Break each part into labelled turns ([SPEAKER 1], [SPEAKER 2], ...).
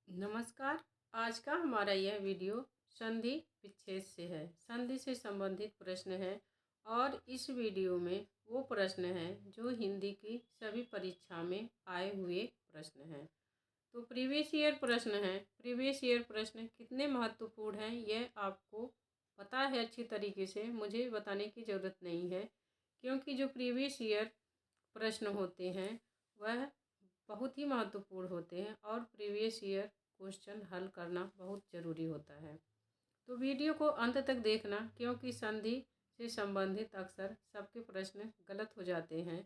[SPEAKER 1] नमस्कार। आज का हमारा यह वीडियो संधि विच्छेद से है। संधि से संबंधित प्रश्न है और इस वीडियो में वो प्रश्न हैं जो हिंदी की सभी परीक्षा में आए हुए प्रश्न हैं। तो प्रीवियस ईयर प्रश्न हैं। प्रीवियस ईयर प्रश्न कितने महत्वपूर्ण हैं यह आपको पता है अच्छी तरीके से, मुझे बताने की ज़रूरत नहीं है, क्योंकि जो प्रीवियस ईयर प्रश्न होते हैं वह बहुत ही महत्वपूर्ण होते हैं और प्रीवियस ईयर क्वेश्चन हल करना बहुत ज़रूरी होता है। तो वीडियो को अंत तक देखना, क्योंकि संधि से संबंधित अक्सर सबके प्रश्न गलत हो जाते हैं।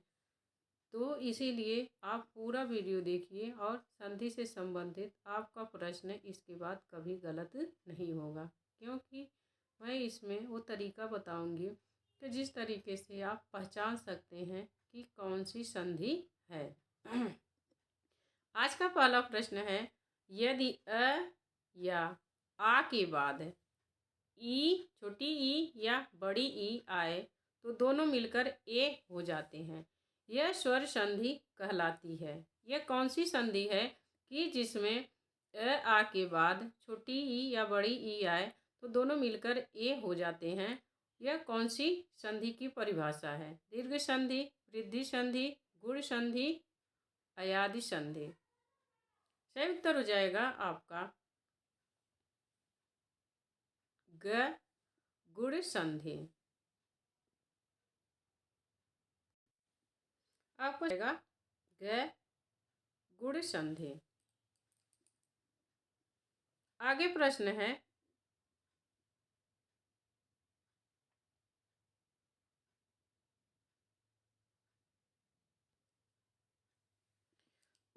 [SPEAKER 1] तो इसीलिए आप पूरा वीडियो देखिए और संधि से संबंधित आपका प्रश्न इसके बाद कभी गलत नहीं होगा, क्योंकि मैं इसमें वो तरीका बताऊंगी कि जिस तरीके से आप पहचान सकते हैं कि कौन सी संधि है। आज का पहला प्रश्न है, यदि अ या आ के बाद ई, छोटी ई या बड़ी ई आए तो दोनों मिलकर ए हो जाते हैं। यह स्वर संधि कहलाती है। यह कौन सी संधि है कि जिसमें आ के बाद छोटी ई या बड़ी ई आए तो दोनों मिलकर ए हो जाते हैं। यह कौन सी संधि की परिभाषा है? दीर्घ संधि, वृद्धि संधि, गुण संधि, अयादि संधि। सही उत्तर हो जाएगा आपका ग, गुण संधि। आपको जाएगा ग, गुण संधि। आगे प्रश्न है,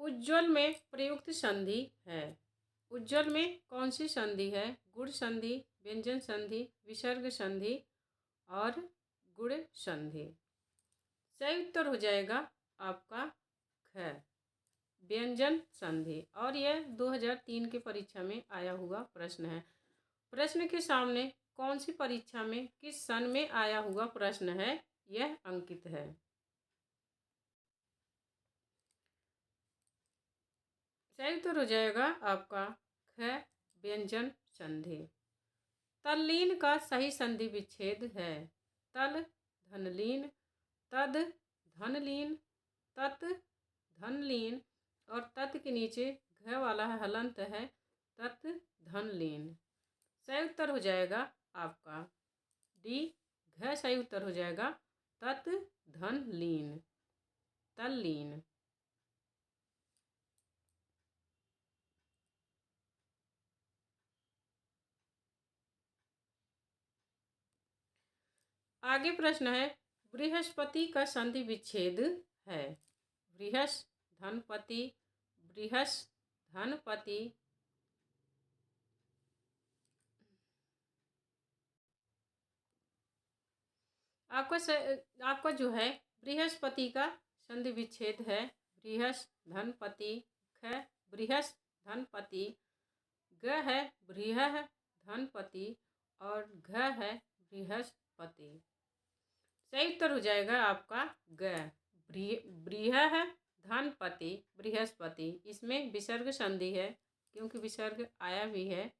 [SPEAKER 1] उज्ज्वल में प्रयुक्त संधि है। उज्ज्वल में कौन सी संधि है? गुण संधि, व्यंजन संधि, विसर्ग संधि और गुण संधि। सही उत्तर हो जाएगा आपका ख, व्यंजन संधि। और यह 2003 की परीक्षा में आया हुआ प्रश्न है। प्रश्न के सामने कौन सी परीक्षा में किस सन में आया हुआ प्रश्न है यह अंकित है। सही उत्तर हो जाएगा आपका ख, व्यंजन संधि। तल्लीन का सही संधि विच्छेद है तल धनलीन, तद धनलीन, तत् धनलीन और तत् के नीचे घ वाला हलंत है तत् धनलीन। सही उत्तर हो जाएगा आपका डी, घ सही उत्तर हो जाएगा तत् धनलीन, तल्लीन। आगे प्रश्न है, बृहस्पति का संधि विच्छेद है। बृहस् धनपति, बृहस् धनपति, आपका जो है बृहस्पति का संधि विच्छेद है बृहस् धनपति, ख बृहस् धनपति, ग है बृह धनपति और घ है बृहस्पति। सही उत्तर हो जाएगा आपका ग, बृह धनपति बृहस्पति। इसमें विसर्ग संधि है, क्योंकि विसर्ग आया भी है।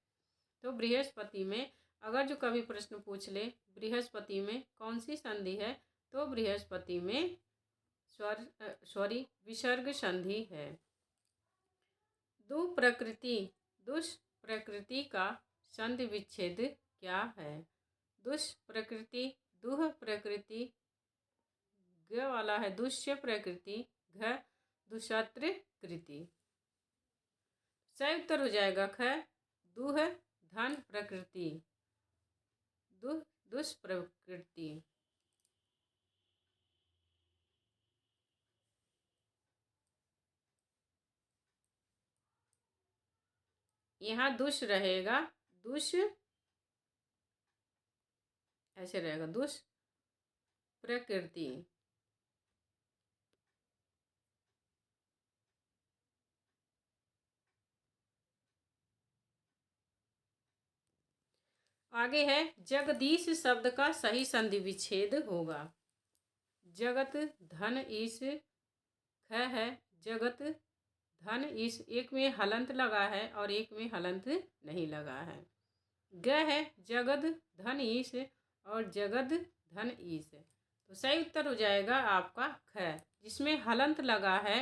[SPEAKER 1] तो बृहस्पति में अगर जो कभी प्रश्न पूछ ले बृहस्पति में कौन सी संधि है, तो बृहस्पति में विसर्ग संधि है। दुष्प्रकृति का संधि विच्छेद क्या है? दुष्प्रकृति, दुह प्रकृति, ग वाला है दुष्य प्रकृति, घ दुष्त्र कृति। सही उत्तर हो जाएगा ख, दुह धन प्रकृति, दुष्प्रकृति। यहाँ दुष रहेगा, दुष ऐसे रहेगा दुष्प्रकृति। आगे है, जगदीश शब्द का सही संधि विच्छेद होगा। जगत धन ईश, ख है जगत धन ईश, एक में हलंत लगा है और एक में हलंत नहीं लगा है। ग है जगद धन ईश और जगद धन ईश। तो सही उत्तर हो जाएगा आपका ख, जिसमें हलंत लगा है।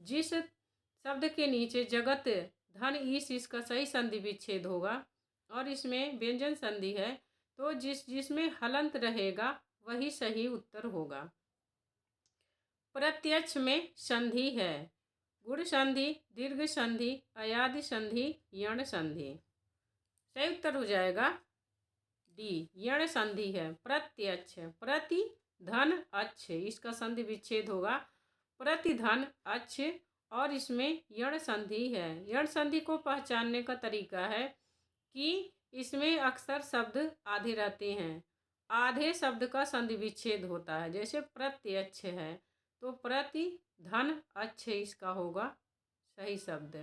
[SPEAKER 1] जिस शब्द के नीचे जगत धन ईश, इसका सही संधि विच्छेद होगा और इसमें व्यंजन संधि है, तो जिसमें हलंत रहेगा वही सही उत्तर होगा। प्रत्यक्ष में संधि है गुण संधि, दीर्घ संधि, अयादि संधि, यण संधि। सही उत्तर हो जाएगा डी, यण संधि है। प्रत्यक्ष, प्रति धन अच्छ, इसका संधि विच्छेद होगा प्रति धन अच्छ, और इसमें यण संधि है। यण संधि को पहचानने का तरीका है कि इसमें अक्सर शब्द आधे रहते हैं, आधे शब्द का संधि विच्छेद होता है। जैसे प्रत्यक्ष है तो प्रति धन अच्छ इसका होगा सही शब्द।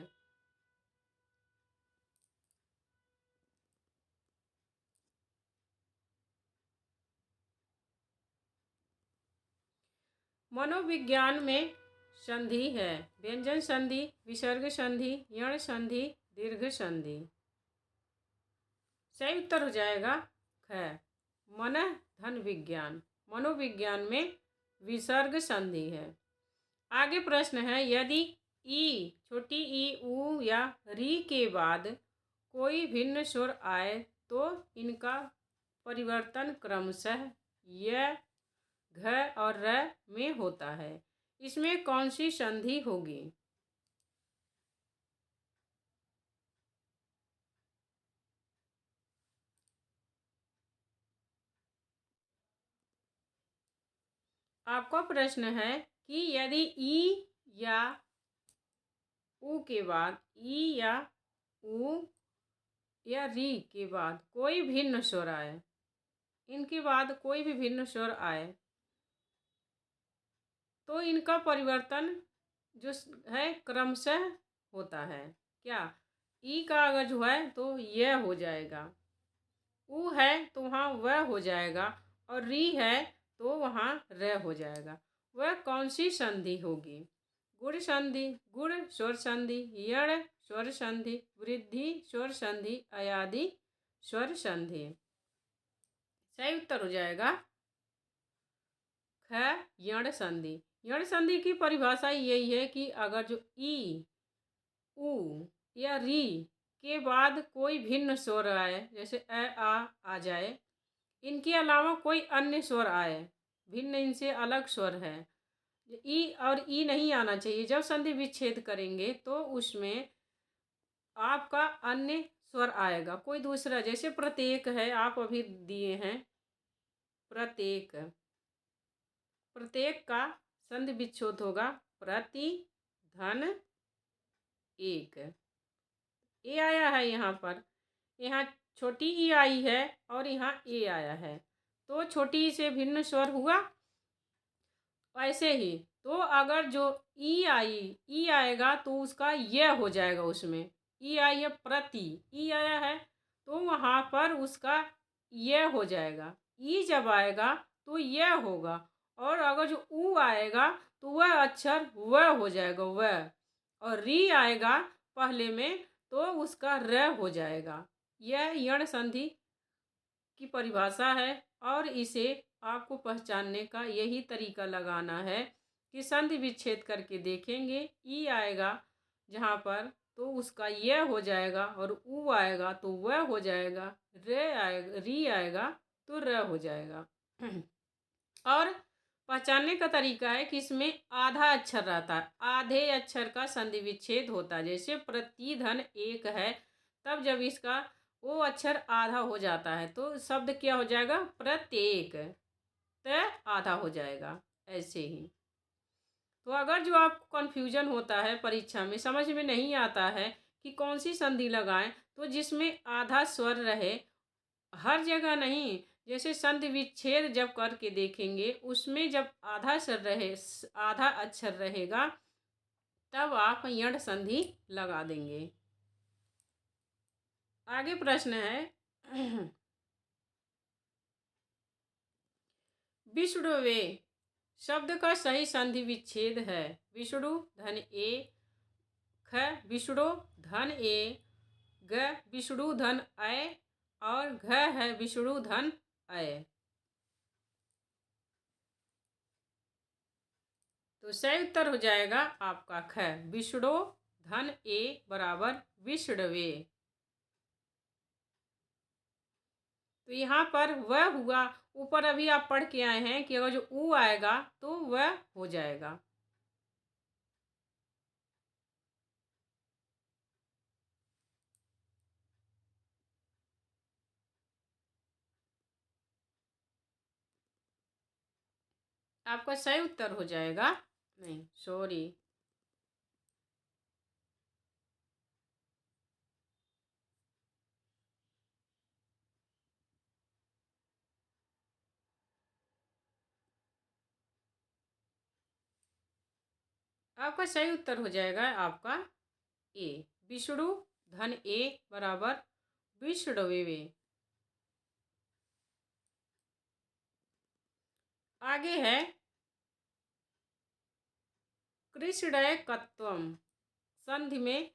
[SPEAKER 1] मनोविज्ञान में संधि है व्यंजन संधि, विसर्ग संधि, यण संधि, दीर्घ संधि। सही उत्तर हो जाएगा ख, मन धन विज्ञान। मनोविज्ञान में विसर्ग संधि है। आगे प्रश्न है, यदि ई, छोटी ई, ऊ या री के बाद कोई भिन्न स्वर आए तो इनका परिवर्तन क्रमशः य, घ और र में होता है। इसमें कौन सी संधि होगी? आपका प्रश्न है कि यदि ई या ऊ के बाद, ई या ऊ या री के बाद कोई भिन्न स्वर आए, इनके बाद कोई भी भिन्न स्वर आए तो इनका परिवर्तन जो है क्रमशः होता है। क्या? ई का अगर जो है तो यह हो जाएगा, ऊ है तो वहाँ वह हो जाएगा, और री है तो वहाँ र हो जाएगा। वह कौन सी संधि होगी? गुण संधि, गुण स्वर संधि, यण स्वर संधि, वृद्धि स्वर संधि, अयादि स्वर संधि। सही उत्तर हो जाएगा ख, यण संधि। यण संधि की परिभाषा यही है कि अगर जो ई, ऊ या री के बाद कोई भिन्न स्वर आए, जैसे अ आ जाए, इनके अलावा कोई अन्य स्वर आए, भिन्न इनसे अलग स्वर है, ई और ई नहीं आना चाहिए। जब संधि विच्छेद करेंगे तो उसमें आपका अन्य स्वर आएगा, कोई दूसरा। जैसे प्रत्येक है, आप अभी दिए हैं प्रत्येक, प्रत्येक का संधि विच्छेद होगा प्रति धन एक। ए आया है यहाँ पर, यहाँ छोटी ई आई है और यहाँ ए आया है, तो छोटी ई से भिन्न स्वर हुआ। ऐसे ही तो अगर जो ई आई, ई आएगा तो उसका यह हो जाएगा। उसमें ई आई है, प्रति ई आया है तो वहाँ पर उसका यह हो जाएगा। ई जब आएगा तो यह होगा, और अगर जो ऊ आएगा तो वह अक्षर वह हो जाएगा, वह। और री आएगा पहले में तो उसका र हो जाएगा। यह यण संधि की परिभाषा है, और इसे आपको पहचानने का यही तरीका लगाना है कि संधि विच्छेद करके देखेंगे। ई आएगा जहाँ पर तो उसका यह हो जाएगा, और ऊ आएगा तो वह हो जाएगा, रे आएगा, री आएगा तो र हो जाएगा। और पहचानने का तरीका है कि इसमें आधा अक्षर रहता है, आधे अक्षर का संधि विच्छेद होता है। जैसे प्रतिधन एक है, तब जब इसका वो अक्षर आधा हो जाता है तो शब्द क्या हो जाएगा? प्रत्येक, त आधा हो जाएगा। ऐसे ही तो अगर जो आपको कन्फ्यूजन होता है, परीक्षा में समझ में नहीं आता है कि कौन सी संधि लगाएं, तो जिसमें आधा स्वर रहे, हर जगह नहीं, जैसे संधि विच्छेद जब करके देखेंगे उसमें जब आधा स्वर रहे, आधा अक्षर रहेगा, तब आप यण संधि लगा देंगे। आगे प्रश्न है, विष्णुवे शब्द का सही संधि विच्छेद है। विष्णु धन ए, ख विष्णु धन ए, ग विष्णु धन अय और घ है विष्णु धन अय। तो सही उत्तर हो जाएगा आपका ख विष्णु धन ए बराबर विष्णवे। तो यहाँ पर वह हुआ, ऊपर अभी आप पढ़ के आए हैं कि अगर जो ऊ आएगा तो वह हो जाएगा। आपका सही उत्तर हो जाएगा, नहीं सॉरी, आपका सही उत्तर हो जाएगा आपका ए विष्णु धन ए बराबर विष्णवे। आगे है कृष्णयकत्वम। संधि में,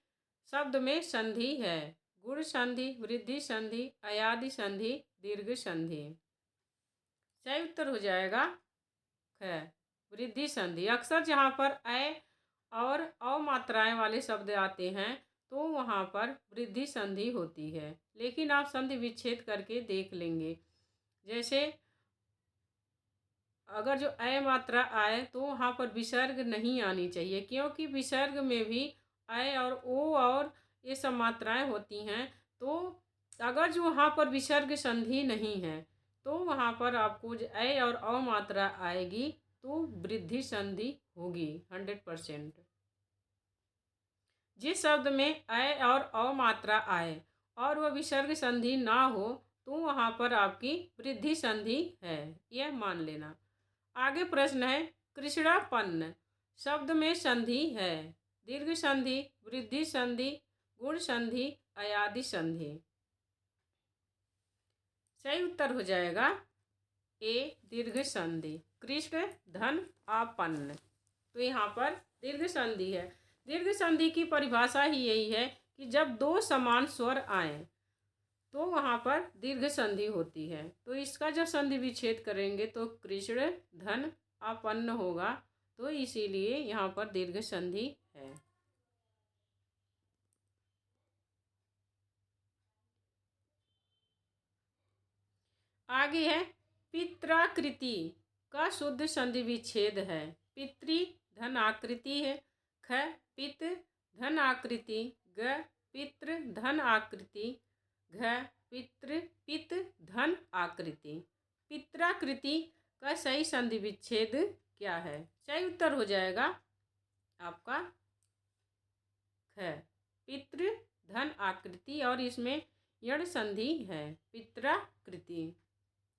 [SPEAKER 1] शब्द में संधि है, गुण संधि, वृद्धि संधि, अयादि संधि, दीर्घ संधि। सही उत्तर हो जाएगा ख वृद्धि संधि। अक्सर जहाँ पर अय और अमात्राएं वाले शब्द आते हैं तो वहाँ पर वृद्धि संधि होती है, लेकिन आप संधि विच्छेद करके देख लेंगे। जैसे अगर जो अय मात्रा आए तो वहाँ पर विसर्ग नहीं आनी चाहिए, क्योंकि विसर्ग में भी अय और ओ और ये सब मात्राएं होती हैं। तो अगर जो वहाँ पर विसर्ग संधि नहीं है तो वहाँ पर आपको जो अय और अ मात्रा आएगी तो वृद्धि संधि होगी 100%। जिस शब्द में अय और अ मात्रा आए और वह विसर्ग संधि ना हो तो वहाँ पर आपकी वृद्धि संधि है, यह मान लेना। आगे प्रश्न है कृष्णापन्न। शब्द में संधि है, दीर्घ संधि, वृद्धि संधि, गुण संधि, अयादि संधि। सही उत्तर हो जाएगा ए दीर्घ संधि, कृष्ण धन आपन्न। तो यहाँ पर दीर्घ संधि है। दीर्घ संधि की परिभाषा ही यही है कि जब दो समान स्वर आए तो वहाँ पर दीर्घ संधि होती है। तो इसका जब संधि विच्छेद करेंगे तो कृष्ण धन आपन्न होगा, तो इसीलिए यहाँ पर दीर्घ संधि है। आगे है पित्राकृति का शुद्ध संधि विच्छेद है। पितृ धन आकृति है, ख पित धन आकृति, ग पितृ धन आकृति, घ पितृ पित धन आकृति। पित्राकृति का सही संधि विच्छेद क्या है? सही उत्तर हो जाएगा आपका ख पितृ धन आकृति, और इसमें यण संधि है पित्राकृति।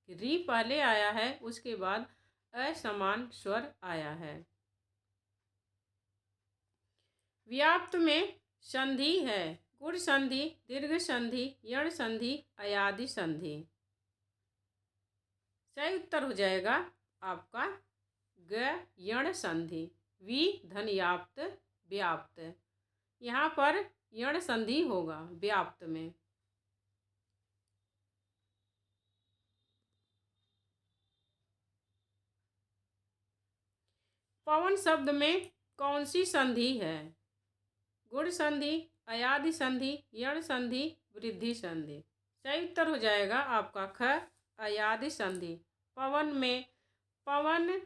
[SPEAKER 1] री पहले आया है, उसके बाद असमान स्वर आया है। व्याप्त में संधि है, गुण संधि, दीर्घ संधि, यण संधि, अयादि संधि। सही उत्तर हो जाएगा आपका ग यण संधि। वी धनयाप्त व्याप्त, यहाँ पर यण संधि होगा व्याप्त में। पवन शब्द में कौन सी संधि है? गुण संधि, अयादि संधि, यण संधि, वृद्धि संधि। सही उत्तर हो जाएगा आपका ख अयादि संधि। पवन में पवन,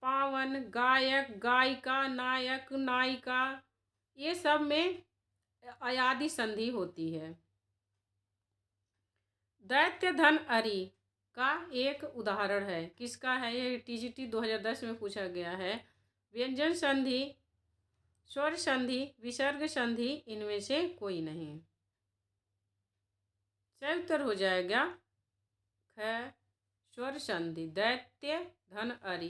[SPEAKER 1] पावन, गायक, गायिका, नायक, नायिका, ये सब में अयादि संधि होती है। दैत्य धन अरि का एक उदाहरण है, किसका है? ये टीजीटी 2010 में पूछा गया है। व्यंजन संधि, स्वर संधि, विसर्ग संधि, इनमें से कोई नहीं। सही उत्तर हो जाएगा ख स्वर संधि। दैत्य धन अरि,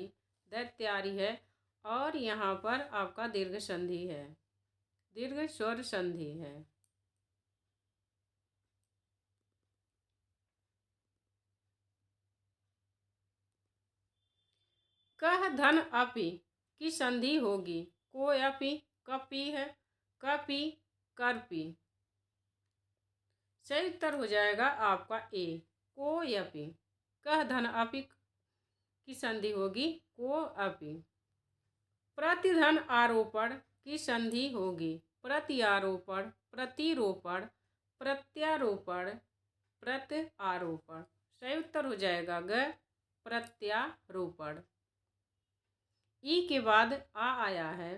[SPEAKER 1] दैत्यारी है, और यहाँ पर आपका दीर्घ संधि है, दीर्घ स्वर संधि है। कह धन अपि की संधि होगी, को अपि, कपि है, कपी, करपी। सही उत्तर हो जाएगा आपका ए, कोयपी। कह धन अपी की संधि होगी को अपी। प्रतिधन आरोपण की संधि होगी प्रत्यारोपण, प्रतिरोपण, प्रत्यारोपण, प्रत्यारोपण। सही उत्तर हो जाएगा ग, प्रत्यारोपण। ई के बाद आ आया है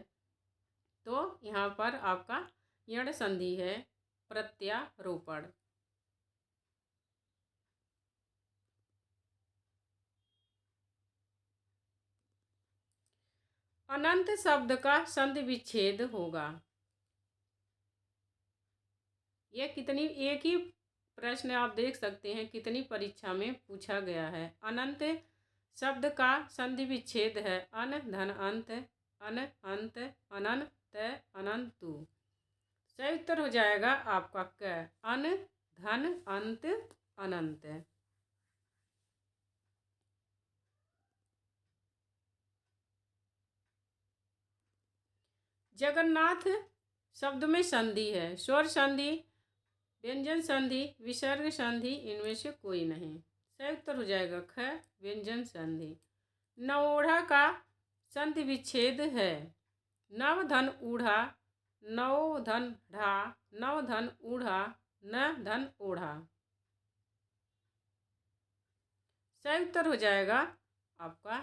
[SPEAKER 1] तो यहाँ पर आपका यण संधि है प्रत्यारोपण। अनंत शब्द का संधि विच्छेद होगा। यह कितनी, एक ही प्रश्न आप देख सकते हैं कितनी परीक्षा में पूछा गया है। अनंत शब्द का संधि विच्छेद है अन धन अंत, अन अंत, अनंत, अनंतु। सही उत्तर हो जाएगा आपका क, अन धन अंत अनंत। जगन्नाथ शब्द में संधि है स्वर संधि, व्यंजन संधि, विसर्ग संधि, इनमें से कोई नहीं। सही उत्तर हो जाएगा ख, व्यंजन संधि। नवोढ़ा का संधि विच्छेद है नव धन ऊढ़ा, नव धन ढा, नव धन ऊढ़ा, न धन ओढ़ा। सही उत्तर हो जाएगा आपका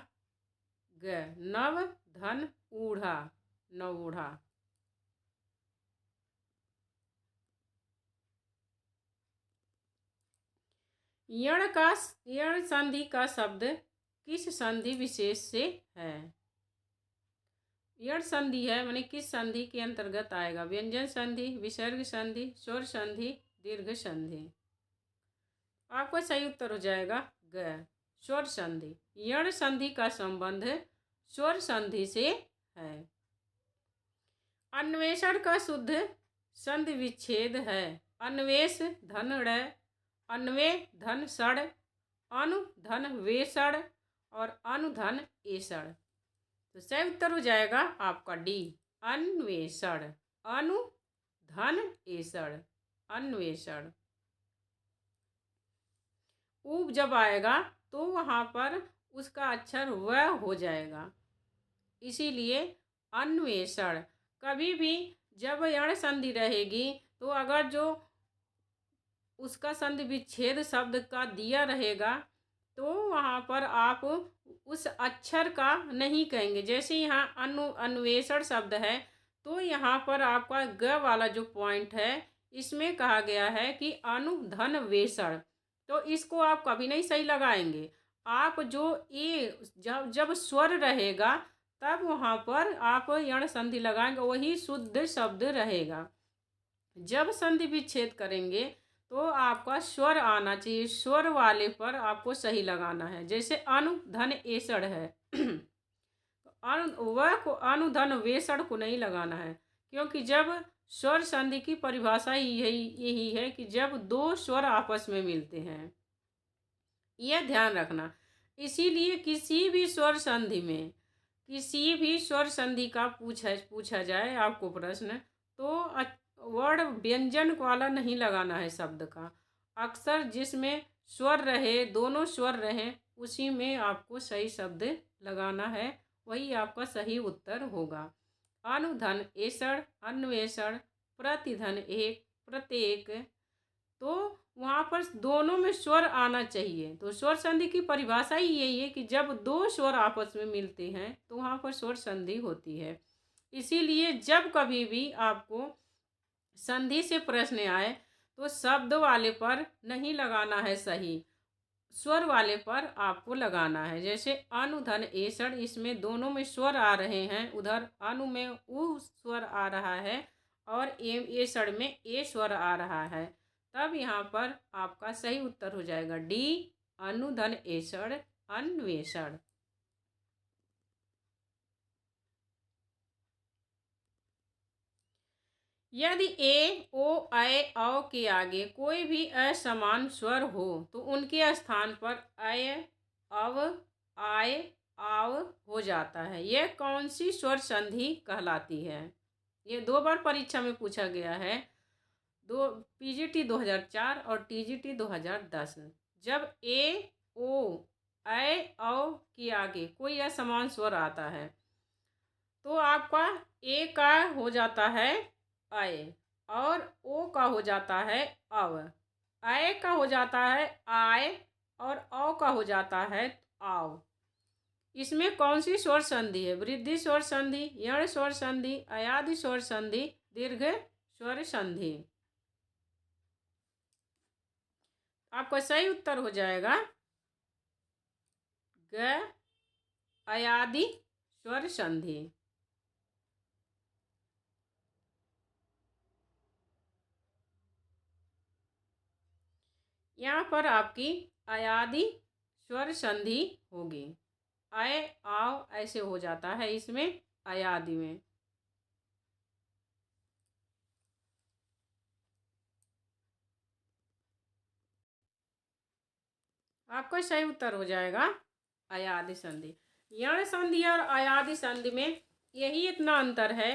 [SPEAKER 1] ग, नव धन ऊढ़ा, नवोढ़ा। यण संधि का शब्द किस संधि विशेष से है। यण संधि है माने किस संधि के अंतर्गत आएगा। व्यंजन संधि, विसर्ग संधि, स्वर संधि, दीर्घ संधि। आपका सही उत्तर हो जाएगा ग, स्वर संधि। यण संधि का संबंध स्वर संधि से है। अन्वेषण का शुद्ध संधि विच्छेद है अन्वेष धन ड़, अन्वे धन सड़, अनु धन वेसड़ और अनुधन एसड़। तो सही उत्तर हो जाएगा आपका डी, अन्वेषण, अनु धन एसड़, अन्वेषण। ऊब जब आएगा तो वहाँ पर उसका अक्षर व हो जाएगा, इसीलिए अन्वेषण। कभी भी जब यण संधि रहेगी तो अगर जो उसका संधि विच्छेद शब्द का दिया रहेगा तो वहाँ पर आप उस अक्षर का नहीं कहेंगे। जैसे यहाँ अन्वेषण शब्द है तो यहाँ पर आपका ग वाला जो पॉइंट है इसमें कहा गया है कि अनुधन वेषण, तो इसको आप कभी नहीं सही लगाएंगे। आप जो ये जब स्वर रहेगा तब वहाँ पर आप यण संधि लगाएंगे, वही शुद्ध शब्द रहेगा। जब संधि विच्छेद करेंगे तो आपका स्वर आना चाहिए, स्वर वाले पर आपको सही लगाना है। जैसे अनुधन एसड़ है वह को अनुधन वेसड़ को नहीं लगाना है, क्योंकि जब स्वर संधि की परिभाषा ही यही है कि जब दो स्वर आपस में मिलते हैं, यह ध्यान रखना। इसीलिए किसी भी स्वर संधि में किसी भी स्वर संधि का पूछा जाए आपको प्रश्न तो वर्ड व्यंजन वाला नहीं लगाना है शब्द का। अक्सर जिसमें स्वर रहे, दोनों स्वर रहें, उसी में आपको सही शब्द लगाना है, वही आपका सही उत्तर होगा। अनुधन एसड़, अन्वेषण, प्रतिधन एक, प्रत्येक, तो वहाँ पर दोनों में स्वर आना चाहिए। तो स्वर संधि की परिभाषा ही यही है कि जब दो स्वर आपस में मिलते हैं तो वहाँ पर स्वर संधि होती है। इसीलिए जब कभी भी आपको संधि से प्रश्न आए तो शब्द वाले पर नहीं लगाना है सही, स्वर वाले पर आपको लगाना है। जैसे अनुधन एसड़, इसमें दोनों में स्वर आ रहे हैं, उधर अनु में उ स्वर आ रहा है और एसड़ में ए स्वर आ रहा है, तब यहाँ पर आपका सही उत्तर हो जाएगा डी, अनुधन एसड़, अन्वेषण। यदि ए, ओ, ऐ, औ के आगे कोई भी असमान स्वर हो तो उनके स्थान पर अय, अव, आय, आव हो जाता है। यह कौन सी स्वर संधि कहलाती है। ये 2 बार परीक्षा में पूछा गया है। दो पीजीटी 2004 और टीजीटी 2010। जब ए ओ औ के आगे कोई असमान स्वर आता है तो आपका ए का हो जाता है आय और ओ का हो जाता है अव। आय का हो जाता है आय और औ का हो जाता है आव। इसमें कौन सी स्वर संधि है? वृद्धि स्वर संधि, यण स्वर संधि, अयादि स्वर संधि, दीर्घ स्वर संधि। आपका सही उत्तर हो जाएगा ग अयादि स्वर संधि। यहाँ पर आपकी अयादि स्वर संधि होगी। आय आव ऐसे हो जाता है इसमें अयादि में। आपका सही उत्तर हो जाएगा अयादि संधि। यण संधि और अयादि संधि में यही इतना अंतर है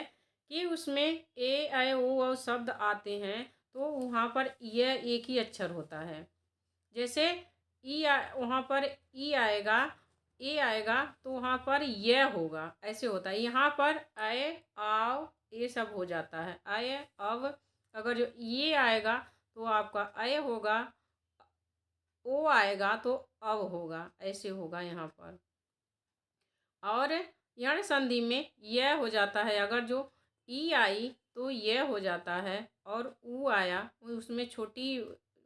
[SPEAKER 1] कि उसमें ए ऐ ओ शब्द आते हैं तो वहाँ पर यह एक ही अक्षर होता है। जैसे वहाँ पर ई आएगा, ए आएगा तो वहाँ पर यह होगा, ऐसे होता है। यहाँ पर अय आव ये सब हो जाता है। अय अव, अगर जो ये आएगा तो आपका अय होगा, ओ आएगा तो अव होगा, ऐसे होगा यहाँ पर। और यण संधि में यह हो जाता है, अगर जो ई आई तो यह हो जाता है, और ऊ आया उसमें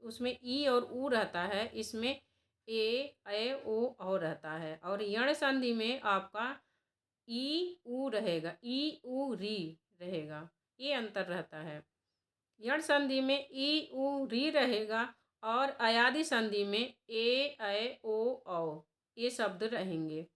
[SPEAKER 1] उसमें ई और ऊ रहता है, इसमें ए ओ और रहता है। और यण संधि में आपका ई ऊ रहेगा, ई ऊ री रहेगा, ये अंतर रहता है। यण संधि में ई ऊ री रहेगा और अयादि संधि में ए ऐ ओ औ ये शब्द रहेंगे।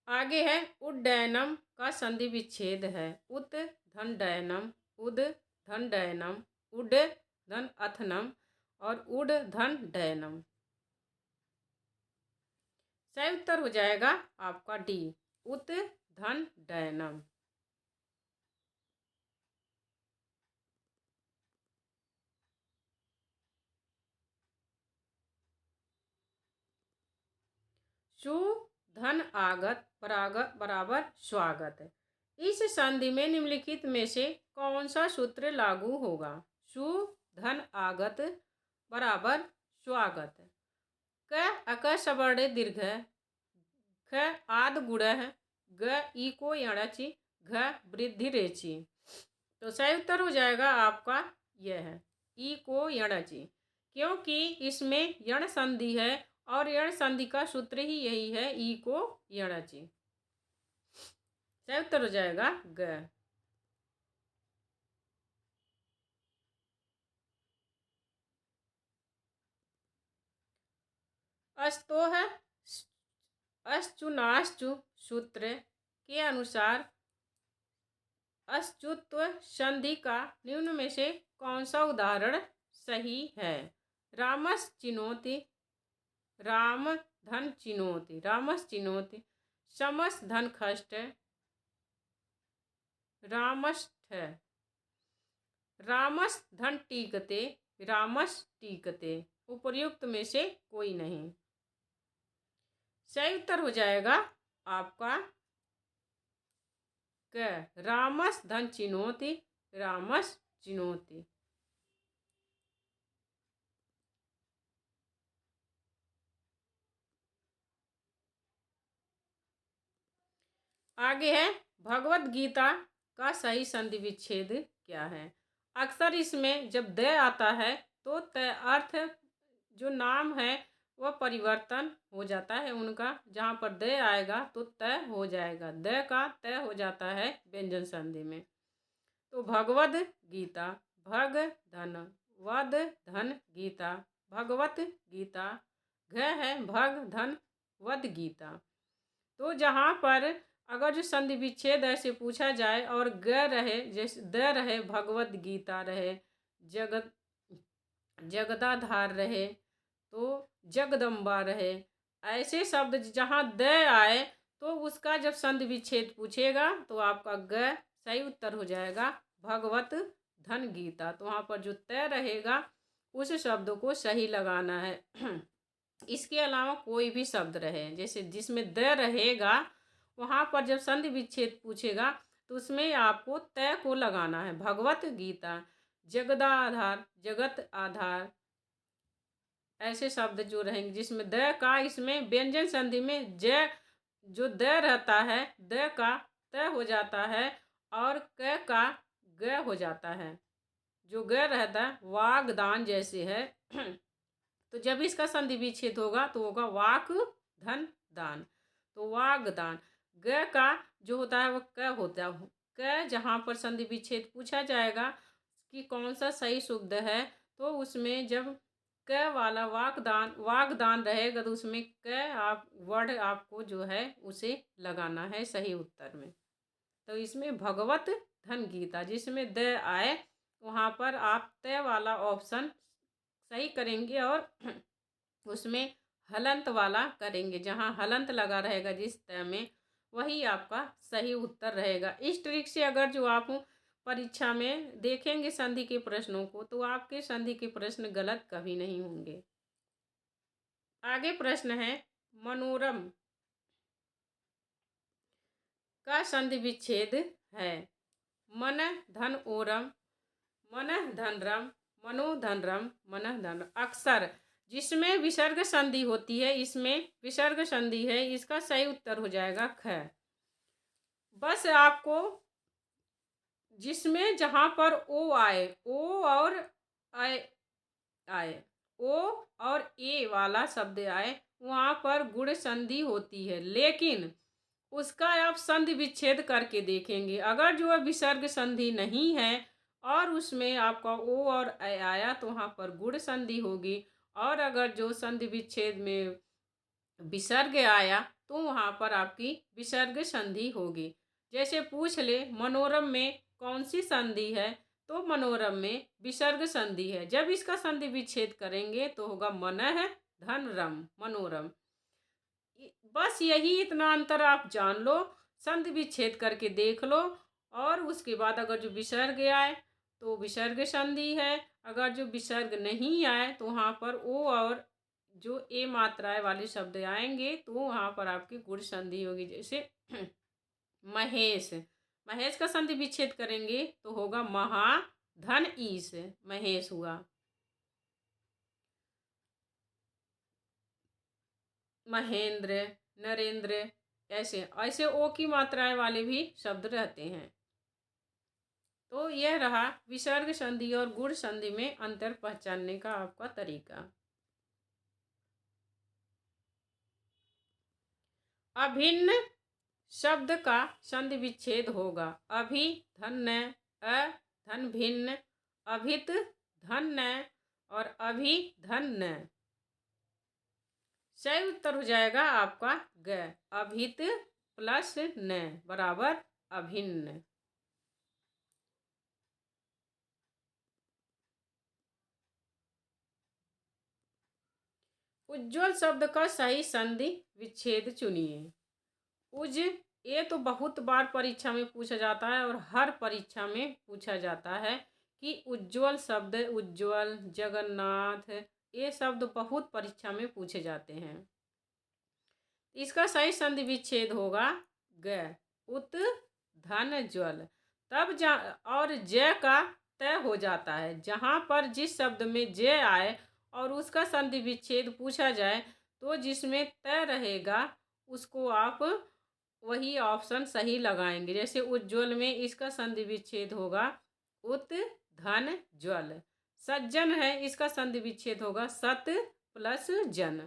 [SPEAKER 1] आगे है उड्डयनम का संधि विच्छेद है। उत धन डयनम, उद धन डयनम, उड धन अथनम और उड धन डयनम। सही उत्तर हो जाएगा आपका डी, उत धन डयनम। सु धन आगत बराबर स्वागत। इस संधि में निम्नलिखित में से कौन सा सूत्र लागू होगा? सु धन आगत बराबर स्वागत। क अक सवर्ण दीर्घ, ख आद गुण, ग ई को यणाची, घ वृद्धि रेची। तो सही उत्तर हो जाएगा आपका यह है ई को यणाची, क्योंकि इसमें यण संधि है और यण संधि का सूत्र ही यही है ई को यणाची। सही उत्तर हो जाएगा ग। अस्तोह अश्चुनाश्चु सूत्र के अनुसार अश्चुत्व संधि का निम्न में से कौन सा उदाहरण सही है? रामस चिनोति, राम धन चिनोति, रामस चिनोति, समस धन खष्ट, रामष्ठ, रामस धन टीकते, रामस टीकते। उपर्युक्त में से कोई नहीं। सही उत्तर हो जाएगा आपका क, रामस धन चिनोति, रामस चिनोति। आगे है भगवत गीता का सही संधि विच्छेद क्या है? अक्सर इसमें जब द आता है तो त अर्थ जो नाम है वह परिवर्तन हो जाता है उनका। जहाँ पर द आएगा तो त हो जाएगा, द का त हो जाता है व्यंजन संधि में। तो भगवद गीता, भग धन वद धन गीता, भगवत गीता, घ है भग धन वद गीता। तो जहाँ पर अगर जो संधि विच्छेद ऐसे पूछा जाए और ग रहे, जैसे द रहे, भगवत गीता रहे, जगत जगदाधार रहे तो जगदम्बा रहे। ऐसे शब्द जहाँ द आए तो उसका जब संधि विच्छेद पूछेगा तो आपका ग सही उत्तर हो जाएगा भगवत धन गीता। तो वहाँ पर जो त रहेगा उस शब्द को सही लगाना है। इसके अलावा कोई भी शब्द रहे, जैसे जिसमें द रहेगा वहाँ पर जब संधि विच्छेद पूछेगा तो उसमें आपको त को लगाना है। भगवत गीता, जगदाधार, जगत आधार, ऐसे शब्द जो रहेंगे जिसमें द का, इसमें व्यंजन संधि में ज जो द रहता है द का त हो जाता है और क का ग हो जाता है। जो ग रहता है वागदान जैसे है। तो जब इसका संधि विच्छेद होगा तो होगा वाक धन दान। तो वागदान, ग का जो होता है वो क होता है। क जहाँ पर संधि विच्छेद पूछा जाएगा कि कौन सा सही शुद्ध है तो उसमें जब क वाला वागदान रहेगा तो उसमें क आप वर्ड आपको जो है उसे लगाना है सही उत्तर में। तो इसमें भगवत धन गीता जिसमें द आए वहाँ पर आप त वाला ऑप्शन सही करेंगे और उसमें हलंत वाला करेंगे। जहाँ हलंत लगा रहेगा जिस त में वही आपका सही उत्तर रहेगा। इस ट्रिक से अगर जो आप परीक्षा में देखेंगे संधि के प्रश्नों को तो आपके संधि के प्रश्न गलत कभी नहीं होंगे। आगे प्रश्न है मनोरम का संधि विच्छेद है। मन धन ओरम, मन धन रम, मनो धन रम, मन धन। अक्सर जिसमें विसर्ग संधि होती है इसमें विसर्ग संधि है, इसका सही उत्तर हो जाएगा ख। बस आपको जिसमें जहाँ पर ओ आए, ओ और आए ओ और ए वाला शब्द आए वहाँ पर गुण संधि होती है, लेकिन उसका आप संधि विच्छेद करके देखेंगे। अगर जो विसर्ग संधि नहीं है और उसमें आपका ओ और ए आया तो वहाँ पर गुण संधि होगी। और अगर जो संधि विच्छेद में विसर्ग आया तो वहाँ पर आपकी विसर्ग संधि होगी। जैसे पूछ ले मनोरम में कौन सी संधि है तो मनोरम में विसर्ग संधि है। जब इसका संधि विच्छेद करेंगे तो होगा मनः धन रम, मनोरम। बस यही इतना अंतर आप जान लो, संधि विच्छेद करके देख लो और उसके बाद अगर जो विसर्ग आए तो विसर्ग संधि है। अगर जो विसर्ग नहीं आए तो वहाँ पर ओ और जो ए मात्राएं वाले शब्द आएंगे तो वहाँ पर आपकी गुण संधि होगी। जैसे महेश, महेश का संधि विच्छेद करेंगे तो होगा महा धन ईश, महेश हुआ। महेंद्र, नरेंद्र, ऐसे ऐसे ओ की मात्राएं वाले भी शब्द रहते हैं। तो यह रहा विसर्ग संधि और गुण संधि में अंतर पहचानने का आपका तरीका। अभिन्न शब्द का संधि विच्छेद होगा अभि धन न, अ धन भिन्न, अभित धन न और अभि धन न। सही उत्तर हो जाएगा आपका ग। अभित प्लस न बराबर अभिन्न। उज्ज्वल शब्द का सही संधि विच्छेद चुनिए। उज ये तो बहुत बार परीक्षा में पूछा जाता है और हर परीक्षा में पूछा जाता है कि उज्ज्वल शब्द, उज्ज्वल, जगन्नाथ, ये शब्द बहुत परीक्षा में पूछे जाते हैं। इसका सही संधि विच्छेद होगा ग, उत धन ज्वल। तब और ज का तय हो जाता है। जहाँ पर जिस शब्द में ज आए और उसका संधि विच्छेद पूछा जाए तो जिसमें तय रहेगा उसको आप वही ऑप्शन सही लगाएंगे। जैसे उज्ज्वल में इसका संधि विच्छेद होगा उत धन ज्वल। सज्जन है इसका संधि विच्छेद होगा सत प्लस जन।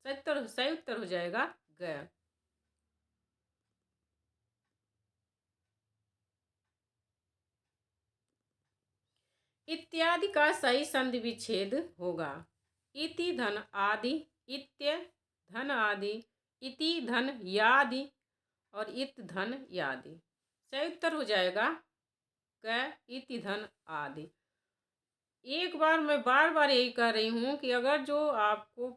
[SPEAKER 1] सही उत्तर हो जाएगा ग। इत्यादि का सही संधि विच्छेद होगा इति धन आदि, इत्य धन आदि, इति धन यादि और इत धन यादि। सही उत्तर हो जाएगा क, इति धन आदि। एक बार मैं बार बार यही कह रही हूँ कि अगर जो आपको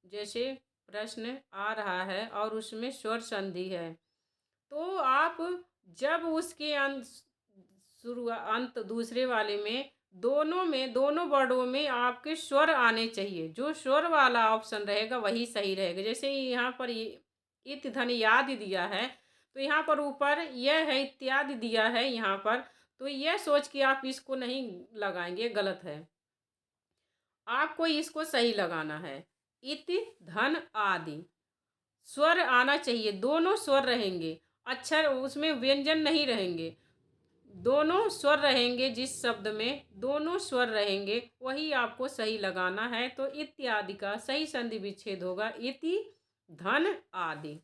[SPEAKER 1] जैसे प्रश्न आ रहा है और उसमें स्वर संधि है, तो आप जब उसके अंत शुरू अंत दूसरे वाले में दोनों वर्डों में आपके स्वर आने चाहिए। जो स्वर वाला ऑप्शन रहेगा वही सही रहेगा। जैसे यहाँ पर इत धन याद दिया है, तो यहाँ पर ऊपर यह है इत्यादि दिया है यहाँ पर, तो यह सोच के आप इसको नहीं लगाएंगे, गलत है। आपको इसको सही लगाना है। इति धन आदि स्वर आना चाहिए, दोनों स्वर रहेंगे, अक्षर उसमें व्यंजन नहीं रहेंगे, दोनों स्वर रहेंगे। जिस शब्द में दोनों स्वर रहेंगे वही आपको सही लगाना है। तो इत्यादि का सही संधि विच्छेद होगा इति धन आदि।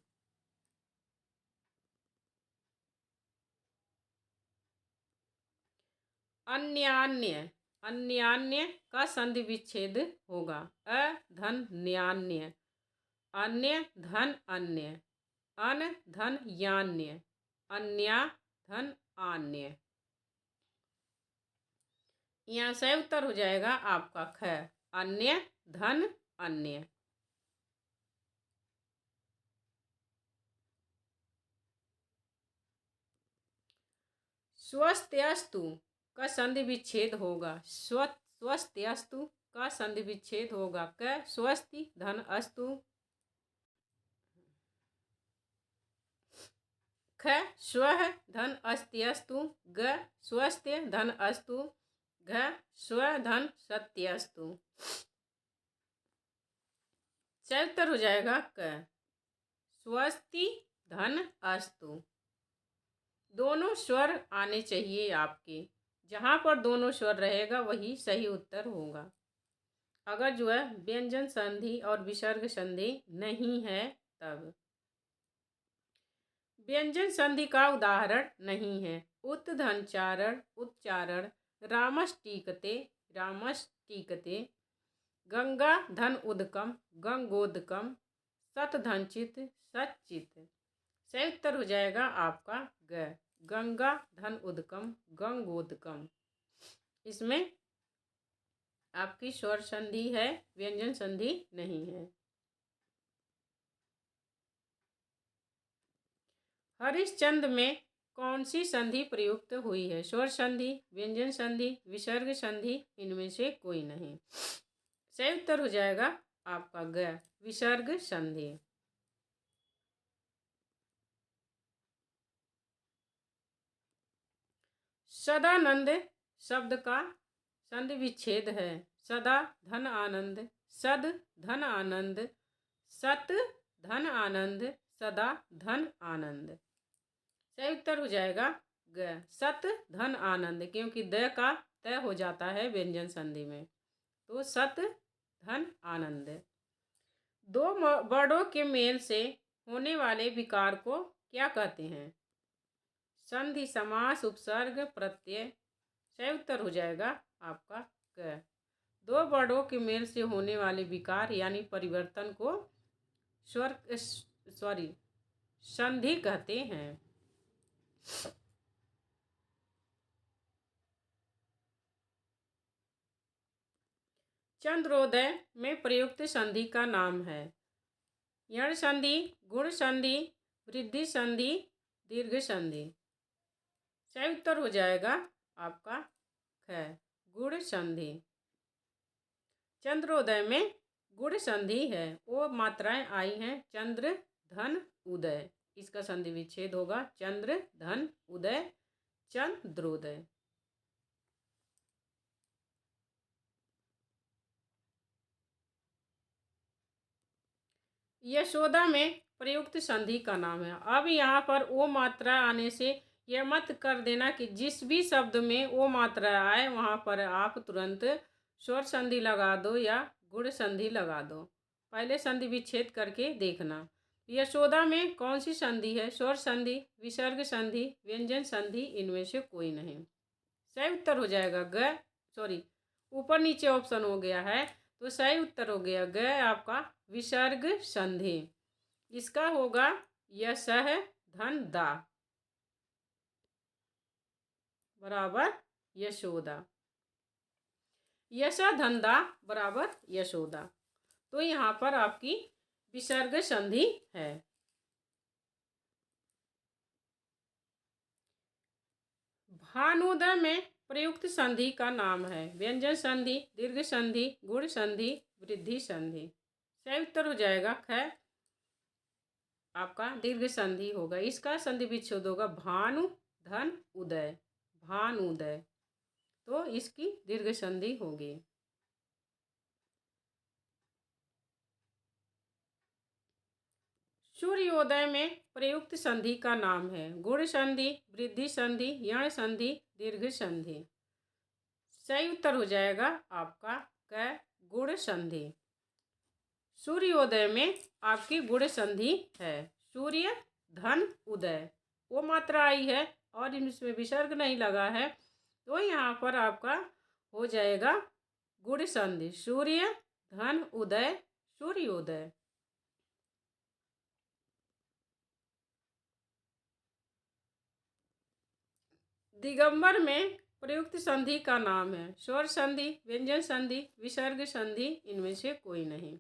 [SPEAKER 1] अन्यान्य, अन्यान्य का संधि विच्छेद होगा अ धन न्यान्य, अन्य धन अन्य, अन धन यान्य, अन्या धन आन्य। यहाँ से उत्तर हो जाएगा आपका ख, अन्य धन अन्य। स्वस्त्यस्तु का संधि विच्छेद होगा स्वस्त्यस्तु का संधि विच्छेद होगा क स्वस्ति धन अस्तु, ख स्वः धन अस्त्यस्तु, ग स्वस्त्य धन अस्तु, घ स्व धन सत्यस्तु। उत्तर हो जाएगा क, स्वस्ति धन अस्तु। दोनों स्वर आने चाहिए आपके, जहाँ पर दोनों स्वर रहेगा वही सही उत्तर होगा। अगर जो है व्यंजन संधि और विसर्ग संधि नहीं है तब। व्यंजन संधि का उदाहरण नहीं है। उत्धनचारण उच्चारण, रामष्टीकते रामष्टीकते, गंगा धन उदकम गंगोदकम, सत धनचित सचित। सही उत्तर हो जाएगा आपका ग, गंगा धन उदकम गंगोदकम। इसमें आपकी स्वर संधि है, व्यंजन संधि नहीं है। हरिश्चंद्र में कौन सी संधि प्रयुक्त हुई है? स्वर संधि, व्यंजन संधि, विसर्ग संधि, इनमें से कोई नहीं। सही उत्तर हो जाएगा आपका ग, विसर्ग संधि। सदानंद शब्द का संधि विच्छेद है सदा धन आनंद, सद धन आनंद, सत धन आनंद, सदा धन आनंद। सही उत्तर हो जाएगा ग, सत धन आनंद, क्योंकि द का तय हो जाता है व्यंजन संधि में, तो सत धन आनंद। दो वर्डों के मेल से होने वाले विकार को क्या कहते हैं? संधि, समास, उपसर्ग, प्रत्यय। सही उत्तर हो जाएगा आपका क। दो वर्डों के मेल से होने वाले विकार यानी परिवर्तन को संधि कहते हैं। चंद्रोदय में प्रयुक्त संधि का नाम है यण संधि, गुण संधि, वृद्धि संधि, दीर्घ संधि। सही उत्तर हो जाएगा आपका ख, गुण संधि। चंद्रोदय में गुण संधि है, वो मात्राएं आई हैं चंद्र धन उदय, इसका संधि विच्छेद होगा चंद्र धन उदय चंद्रोदय। यशोदा में प्रयुक्त संधि का नाम है। अब यहाँ पर ओ मात्रा आने से यह मत कर देना कि जिस भी शब्द में ओ मात्रा आए वहाँ पर आप तुरंत स्वर संधि लगा दो या गुण संधि लगा दो। पहले संधि विच्छेद करके देखना। यशोदा में कौन सी संधि है? स्वर संधि, विसर्ग संधि, व्यंजन संधि, इनमें से कोई नहीं। सही उत्तर हो जाएगा ग, ऊपर नीचे ऑप्शन हो गया है, तो सही उत्तर हो गया ग आपका विसर्ग संधि। इसका होगा यशः धन दा बराबर यशोदा। यशा धंधा बराबर यशोदा। तो यहाँ पर आपकी विसर्ग संधि है। भानुदय में प्रयुक्त संधि का नाम है। व्यंजन संधि, दीर्घ संधि, गुण संधि, वृद्धि संधि। सही उत्तर हो जाएगा ख, आपका दीर्घ संधि होगा। इसका संधि विच्छेद होगा भानु धन उदय, भानुदय। तो इसकी दीर्घ संधि होगी। सूर्योदय में प्रयुक्त संधि का नाम है। गुण संधि, वृद्धि संधि, यण संधि, दीर्घ संधि। सही उत्तर हो जाएगा आपका क, गुण संधि। सूर्योदय में आपकी गुण संधि है। सूर्य धन उदय, वो मात्रा आई है और इसमें विसर्ग नहीं लगा है, तो यहाँ पर आपका हो जाएगा गुण संधि। सूर्य धन उदय, सूर्योदय। दिगंबर में प्रयुक्त संधि का नाम है। स्वर संधि, व्यंजन संधि, विसर्ग संधि, इनमें से कोई नहीं।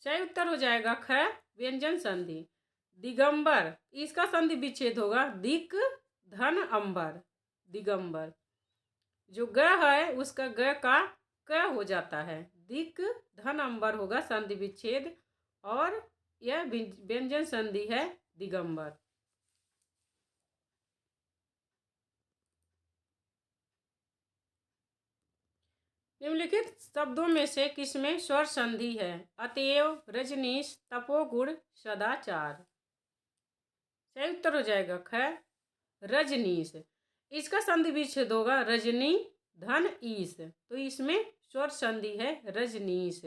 [SPEAKER 1] सही उत्तर हो जाएगा ख, व्यंजन संधि। दिगंबर, इसका संधि विच्छेद होगा दिक धन अंबर, दिगंबर। जो ग है उसका ग का क हो जाता है। दिक धन अंबर होगा संधि विच्छेद, और यह व्यंजन संधि है दिगंबर। निम्नलिखित शब्दों में से किसमें स्वर संधि है? अतएव, रजनीश, तपोगुण, सदाचार। सही उत्तर हो जाएगा ख, रजनीश। इसका संधि विच्छेद होगा रजनी धन ईश, तो इसमें स्वर संधि है रजनीश।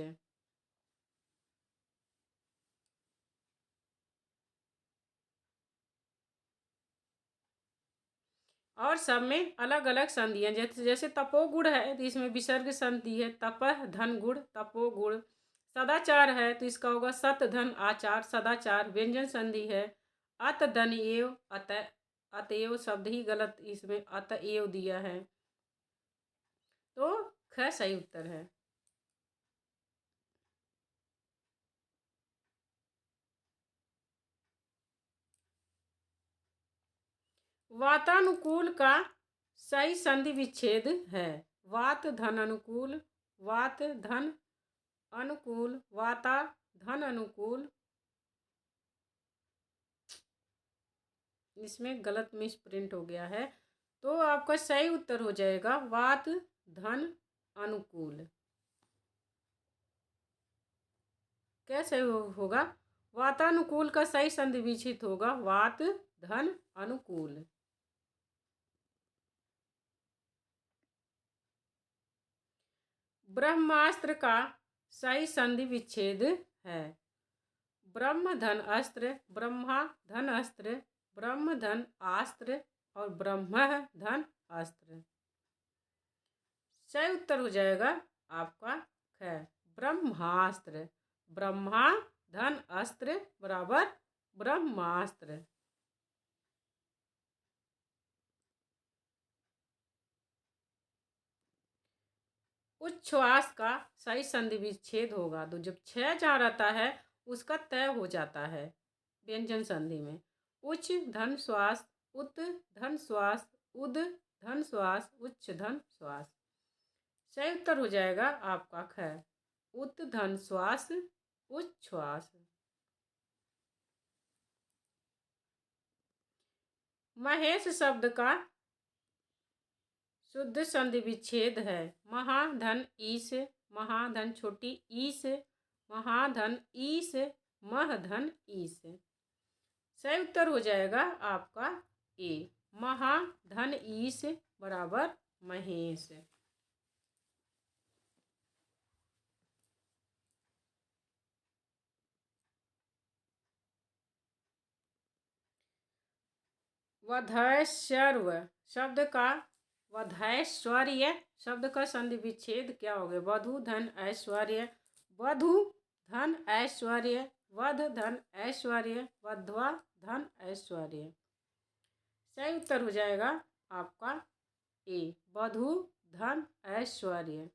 [SPEAKER 1] और सब में अलग अलग संधियां, जैसे तपोगुण है तो इसमें विसर्ग संधि है तपह धन गुण, तपोगुण। सदाचार है तो इसका होगा सत धन आचार, सदाचार। व्यंजन संधि है अत धन एव, अतएव शब्द ही गलत, इसमें अतएव दिया है, तो ख सही उत्तर है। वातानुकूल का सही संधि विच्छेद है। वात धन अनुकूल, वात धन अनुकूल, वाता धन अनुकूल। इसमें गलत मिस प्रिंट हो गया है, तो आपका सही उत्तर हो जाएगा वात धन अनुकूल। कैसे होगा? वातानुकूल का सही संधि विच्छेद होगा वात धन अनुकूल। ब्रह्मास्त्र का सही संधि विच्छेद है। ब्रह्म धन अस्त्र, ब्रह्मा धन अस्त्र, ब्रह्म धन आस्त्र, और ब्रह्म धन अस्त्र। सही उत्तर हो जाएगा आपका ख, ब्रह्मास्त्र। ब्रह्मा धन अस्त्र बराबर ब्रह्मास्त्र। उच्छ्वास का सही संधि विच्छेद होगा, तो जब छह जहाँ रहता है उसका तय हो जाता है व्यंजन संधि में। उच्च धन श्वास, उत धन श्वास, उद धन श्वास, उच्च धन श्वास। सही उत्तर हो जाएगा आपका ख, उत धन श्वास, उच्छ्वास। महेश शब्द का शुद्ध संधि विच्छेद है। महाधन ईश, महाधन छोटी ईश, महाधन ईश, महधन ईश। सही उत्तर हो जाएगा आपका ए, महाधन ईश बराबर महेश। वधैश्वर्य शब्द का, वधैश्वर्य शब्द का संधि विच्छेद क्या हो गया? वधु धन ऐश्वर्य, वधु धन ऐश्वर्य, वध धन ऐश्वर्य, वध्वा धन ऐश्वर्य। सही उत्तर हो जाएगा आपका ए, वधु धन ऐश्वर्य।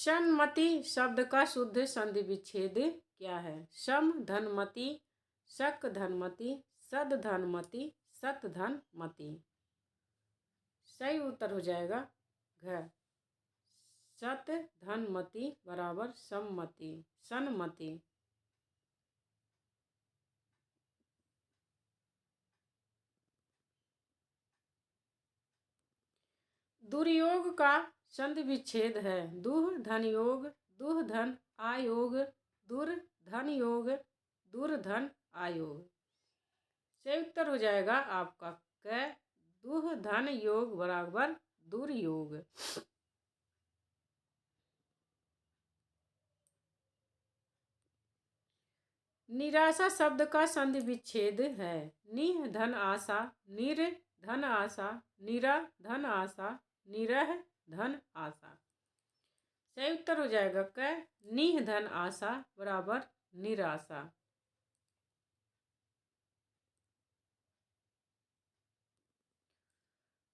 [SPEAKER 1] सन्मति शब्द का शुद्ध संधि विच्छेद क्या है? सम धनमति, शक धनमति, सद धनमति, सत धनमति। सही उत्तर हो जाएगा घ। सत धनमति बराबर सम्मति, सन्मति। दुर्योग का संधि विच्छेद है। दुह धन योग, दुह धन आयोग, दुर धन योग, दुर धन आयोग। सही उत्तर हो जाएगा आपका क। दुह धन योग बराबर दुर्योग। निराशा शब्द का संधि विच्छेद है। निह धन आशा, निर धन आशा, निरा धन आशा, निरह धन आशा। सही उत्तर हो जाएगा क। निह धन आशा बराबर निराशा।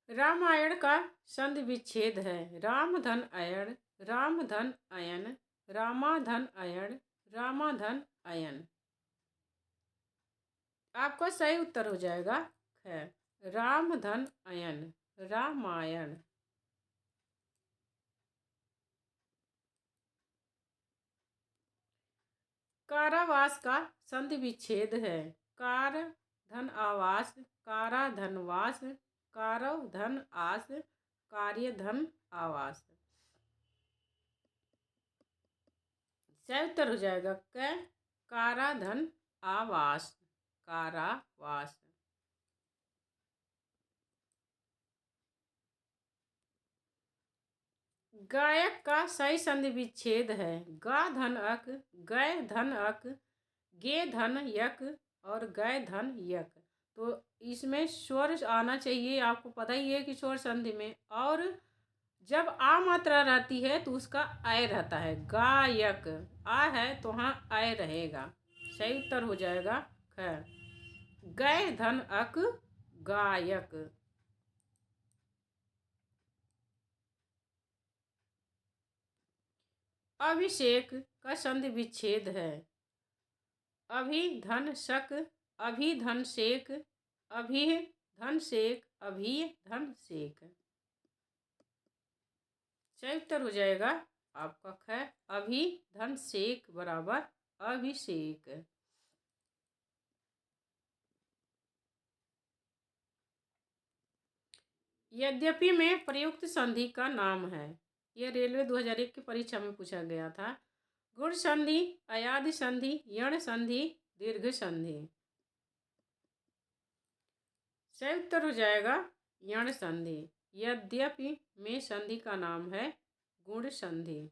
[SPEAKER 1] रामायण का संधि विच्छेद है। राम धन अयण, राम धन अयन, रामाधन अयण, रामाधन अयन। आपका सही उत्तर हो जाएगा ख। राम धन अयन, रामायण। कारावास का संधि विच्छेद है। कार धन आवास, कारा धन वास, कारव धन आस, कार्य धन आवास। सही उत्तर हो जाएगा क। कारा धन आवास, कारावास। गायक का सही संधि विच्छेद है। गा धन अक, गय धन अक, गे धन यक और गय धन यक। तो इसमें स्वर आना चाहिए, आपको पता ही है कि स्वर संधि में। और जब आ मात्रा रहती है तो उसका आय रहता है। गायक आ है तो वहाँ आय रहेगा। सही उत्तर हो जाएगा ख। गय धन अक, गायक। अभिषेक का संधि विच्छेद है। अभि धन शक, अभि धन शेक, अभि धन शेक, अभि धन शेक। सही उत्तर हो जाएगा आपका ख। अभि धन शेक बराबर अभिषेक। यद्यपि में प्रयुक्त संधि का नाम है। यह रेलवे 2001 की परीक्षा में पूछा गया था। गुण संधि, अयादि संधि, यण संधि, दीर्घ संधि। सही उत्तर हो जाएगा यण संधि। यद्यपि में संधि का नाम है गुण संधि।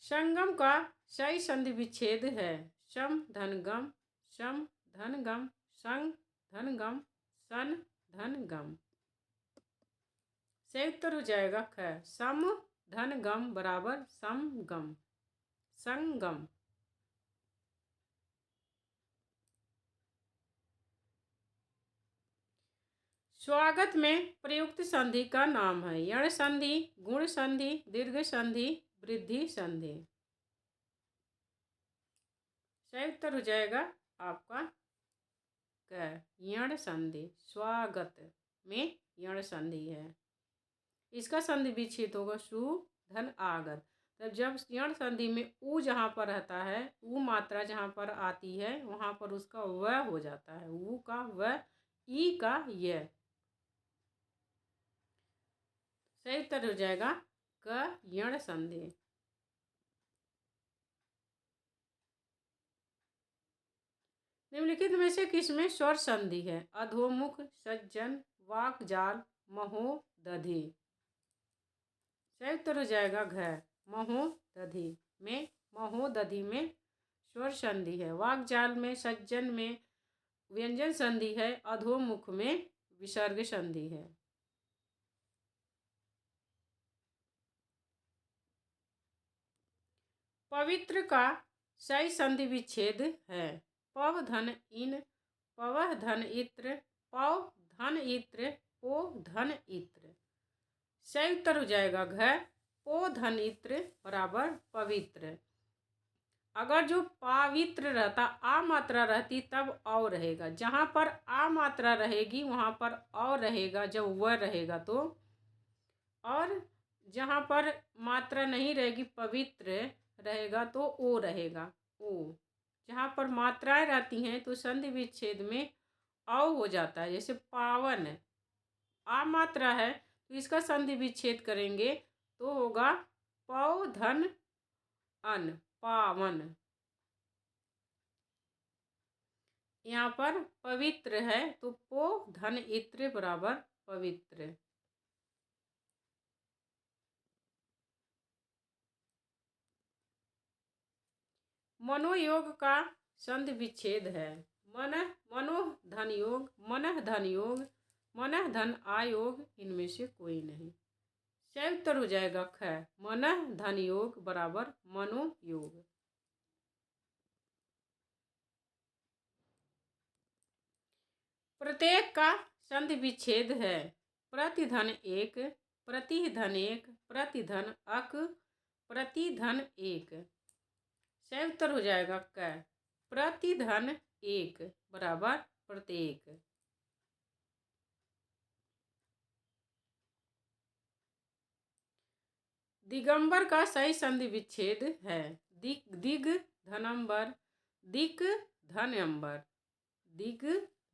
[SPEAKER 1] संगम का सही संधि विच्छेद है। सम धन गम, सम धन गम, संग धन गम, सन धन गम। सही उत्तर हो जाएगा ख। सम धन गम बराबर समगम, संगम। स्वागत में प्रयुक्त संधि का नाम है। यण संधि, गुण संधि, दीर्घ संधि, वृद्धि संधि। सही उत्तर हो जाएगा आपका क। यण संधि। स्वागत में यण संधि है। इसका संधि विच्छेद होगा सु धन आगत। तब जब यण संधि में उ जहाँ पर रहता है, उ मात्रा जहाँ पर आती है वहाँ पर उसका व हो जाता है। उ का व, ई का य। सही उत्तर हो जाएगा क। यण संधि। निम्नलिखित में से किसमें स्वर संधि है? अधोमुख, सज्जन, वाकजाल, महोदधि। सही उत्तर हो जाएगा घ। महोदधि में, महोदधि में स्वर संधि है। वाकजाल में, सज्जन में व्यंजन संधि है। अधोमुख में विसर्ग संधि है। पवित्र का सही संधि विच्छेद है। पव धन इन, पवह धन इत्र, पव धन इत्र पो धन इत्र। सही उत्तर हो जाएगा घ। पो धन इत्र बराबर पवित्र। अगर जो पवित्र रहता आ मात्रा रहती तब औ रहेगा। जहाँ पर आ मात्रा रहेगी वहाँ पर औ रहेगा जब वह रहेगा तो। और जहाँ पर मात्रा नहीं रहेगी पवित्र रहेगा तो ओ रहेगा। ओ जहाँ पर मात्राएं रहती हैं तो संधि विच्छेद में औ हो जाता है। जैसे पावन आ मात्रा है तो इसका संधि विच्छेद करेंगे तो होगा पौ धन अन पावन। यहाँ पर पवित्र है तो पो धन इत्र बराबर पवित्र। मनोयोग का संधि विच्छेद है। मन मनो धन योग, मन धन योग, मन धन आयोग, इनमें से कोई नहीं। सही उत्तर हो जाएगा ख। मन धन योग बराबर मनोयोग। प्रत्येक का संधि विच्छेद है। प्रतिधन एक, प्रतिधन एक, प्रतिधन अक, प्रतिधन एक। सही उत्तर हो जाएगा क। प्रतिधन एक बराबर प्रत्येक। दिगंबर का सही संधि विच्छेद है। दिग धनंबर, दिक धन अंबर, दिग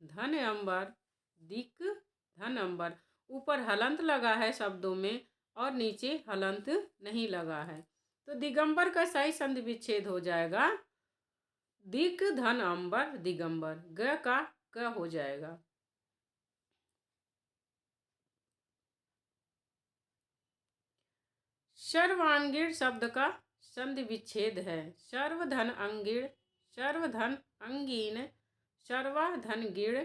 [SPEAKER 1] धन अंबर, दिक धन अंबर। ऊपर हलंत लगा है शब्दों में और नीचे हलंत नहीं लगा है तो दिगंबर का सही संधि विच्छेद हो जाएगा दिक धन अंबर दिगंबर। ग का क हो जाएगा। सर्वांगीण शब्द का संधि विच्छेद है। सर्वधन अंगीण, सर्वधन अंगीन, सर्वाधन गीण,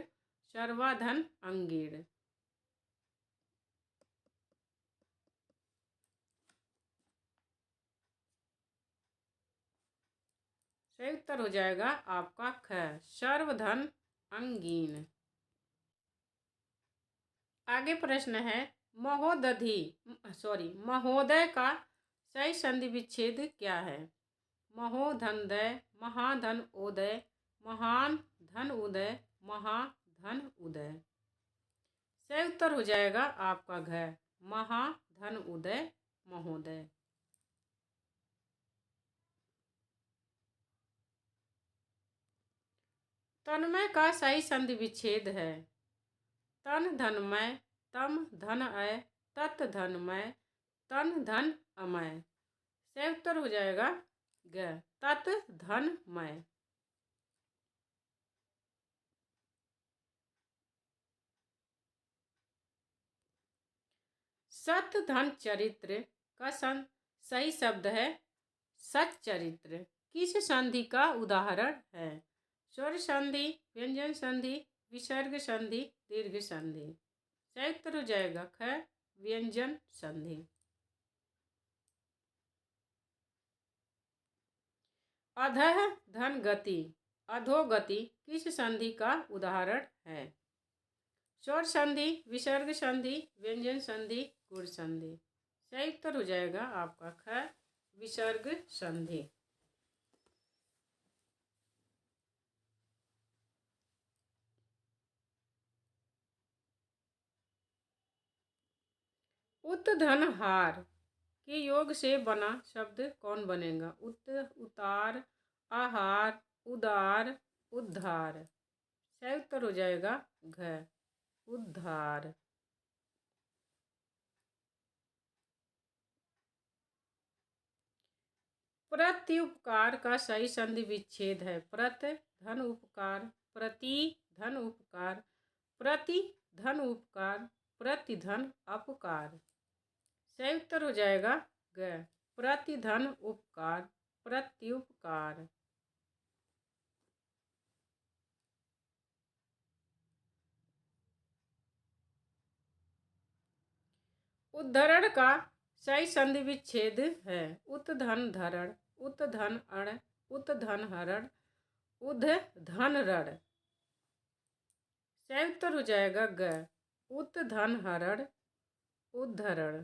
[SPEAKER 1] सर्वाधन अंगीण। सही उत्तर हो जाएगा आपका ख। सर्वधन अंगीन। आगे प्रश्न है महोदय का सही संधि विच्छेद क्या है। महोधनदय, महाधन उदय, महान धन उदय, महाधन उदय। सही उत्तर हो जाएगा आपका घ। महाधन उदय महोदय। तन्मय का सही संधि विच्छेद है। तन धनमय, तम धन अय, तत् धनमय, तन धन अमय। सही उत्तर हो जाएगा ग। तत् धनमय। सत धन चरित्र का सही शब्द है सच्चरित्र। किस संधि का उदाहरण है। स्वर संधि, व्यंजन संधि, विसर्ग संधि, दीर्घ संधि। सही उत्तर हो जाएगा ख। व्यंजन संधि। अधः धन गति, अधोगति किस संधि का उदाहरण है। स्वर संधि, विसर्ग संधि, व्यंजन संधि, गुण संधि। सही उत्तर हो जाएगा आपका ख। विसर्ग संधि। उत धन हार के योग से बना शब्द कौन बनेगा। उत, उतार, आहार, उदार, उद्धार। सही उत्तर हो जाएगा घ। उद्धार। प्रत्युपकार का सही संधि विच्छेद है। प्रत धन उपकार, प्रति धन उपकार, प्रति धन उपकार, प्रतिधन अपकार। सही उत्तर हो जाएगा ग। प्रतिधन उपकार, प्रत्युपकार। उद्धरण का सही संधि विच्छेद है। उत धन धरण, उत धन अण, उत धन हरण, उध धन रण। सही उत्तर हो जाएगा ग। उत धन हरण उद्धरण।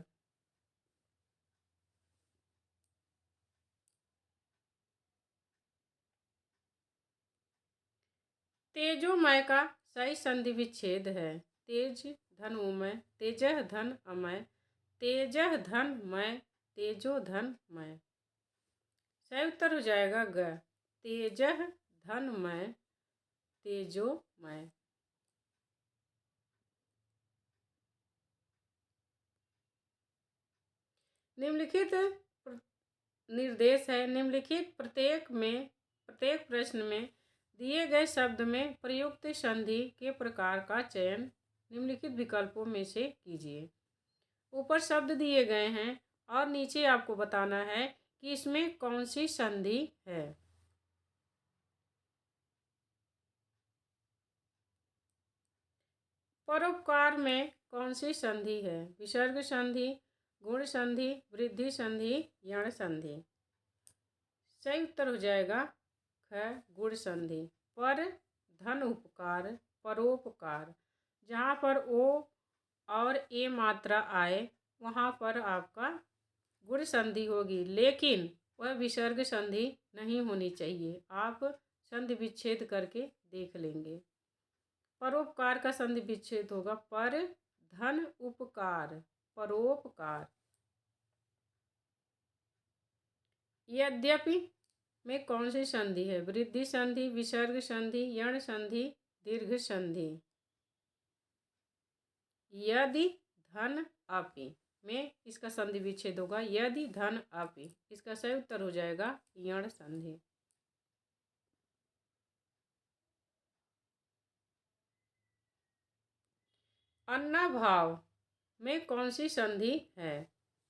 [SPEAKER 1] तेजोमय का सही संधि विच्छेद है तेज धन उमय, तेजह धन अमय, तेजह धन मय, तेजो धन मय। सही उत्तर हो जाएगा ग, तेजह धन मय, तेजोमय। निम्नलिखित निर्देश है, निम्नलिखित प्रत्येक प्रश्न में दिए गए शब्द में प्रयुक्त संधि के प्रकार का चयन निम्नलिखित विकल्पों में से कीजिए। ऊपर शब्द दिए गए हैं और नीचे आपको बताना है कि इसमें कौन सी संधि है। परोपकार में कौन सी संधि है? विसर्ग संधि, गुण संधि, वृद्धि संधि, यण संधि। सही उत्तर हो जाएगा ख, गुण संधि। पर धन उपकार, परोपकार, जहाँ पर ओ और ए मात्रा आए वहाँ पर आपका गुण संधि होगी, लेकिन वह विसर्ग संधि नहीं होनी चाहिए। आप संधि विच्छेद करके देख लेंगे। परोपकार का संधि विच्छेद होगा पर धन उपकार, परोपकार। यद्यपि में कौन सी संधि है? वृद्धि संधि, विसर्ग संधि, यण संधि, दीर्घ संधि। यदि धन अपि में इसका संधि विच्छेद होगा यदि धन अपि। इसका सही उत्तर हो जाएगा यण संधि। अन्ना भाव में कौन सी संधि है?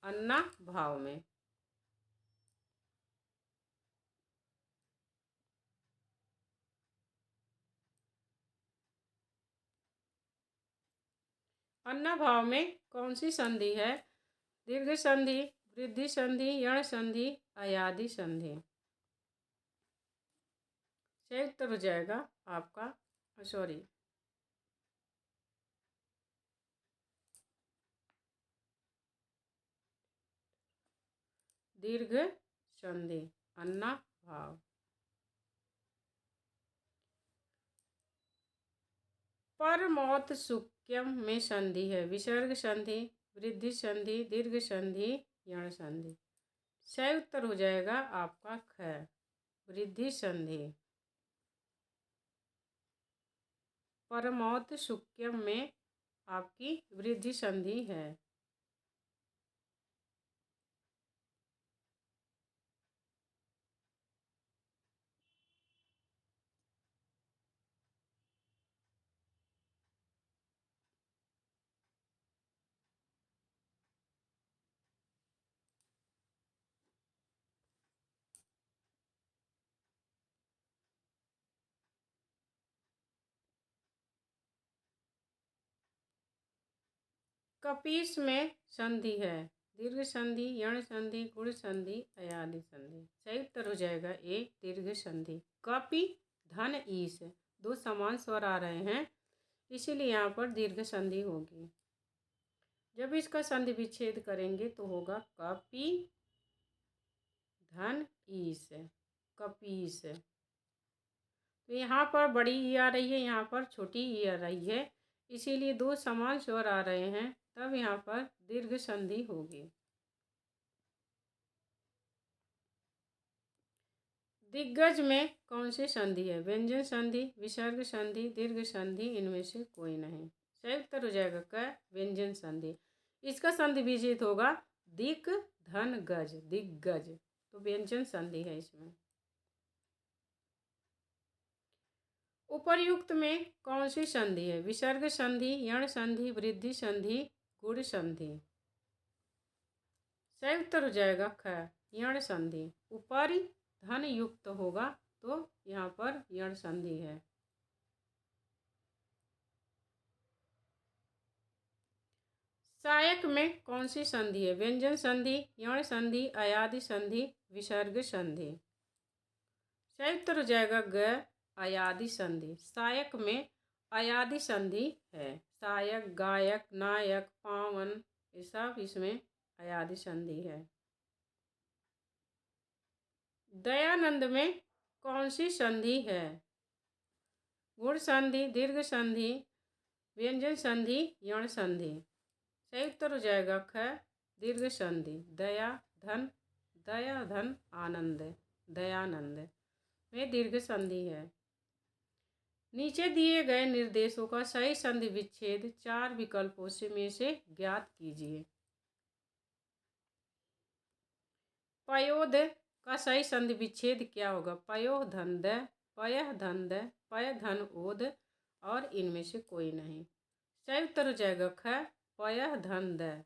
[SPEAKER 1] अन्ना भाव में अन्ना भाव में कौन सी संधि है? दीर्घ संधि, वृद्धि संधि, यण संधि, अयादि संधि। सही उत्तर हो जाएगा आपका दीर्घ संधि, अन्ना भाव। परमौत सुक्यम में संधि है विसर्ग संधि, वृद्धि संधि, दीर्घ संधि, यण संधि। सही उत्तर हो जाएगा आपका ख, वृद्धि संधि। परमौत सुक्यम में आपकी वृद्धि संधि है। कपीस में संधि है दीर्घ संधि, यण संधि, गुण संधि, अयादि संधि। सही उत्तर हो जाएगा ए, दीर्घ संधि। कपि धन ईस दो समान स्वर आ रहे हैं, इसीलिए यहाँ पर दीर्घ संधि होगी। जब इसका संधि विच्छेद करेंगे तो होगा कपि धन ईस, कपीस। तो यहाँ पर बड़ी ई आ रही है, यहाँ पर छोटी ई आ रही है, इसीलिए दो समान स्वर आ रहे हैं, तब यहाँ पर दीर्घ संधि होगी। दिग्गज में कौन सी संधि है? व्यंजन संधि, विसर्ग संधि, दीर्घ संधि, इनमें से कोई नहीं। सही उत्तर हो जाएगा क, व्यंजन संधि। इसका संधि विच्छेद होगा दिक धन गज, दिग्गज। तो व्यंजन संधि है इसमें। उपर्युक्त में कौन सी संधि है? विसर्ग संधि, यण संधि, वृद्धि संधि, गुण संधि। सही उत्तर हो जाएगा ख, यण संधि। ऊपरी धन युक्त होगा तो यहाँ पर यण संधि है। सहायक में कौन सी संधि है? व्यंजन संधि, यण संधि, अयादि संधि, विसर्ग संधि। सही उत्तर हो जाएगा ग, अयादि संधि। सहायक में अयादि संधि है। सहायक, गायक, नायक, पावन, ये सब इसमें अयादि संधि है। दयानंद में कौन सी संधि है? गुण संधि, दीर्घ संधि, व्यंजन संधि, यण संधि। सही उत्तर हो जाएगा ख, दीर्घ संधि। दया धन, दया धन आनंद, दयानंद में दीर्घ संधि है। नीचे दिए गए निर्देशों का सही संधि विच्छेद 4 विकल्पों में से ज्ञात कीजिए। पयोद का सही संधि विच्छेद क्या होगा? पयो धन द, पयः धन द, पय धन ओद और इनमें से कोई नहीं। सही उत्तर हो जाएगा ख, पयः धन द।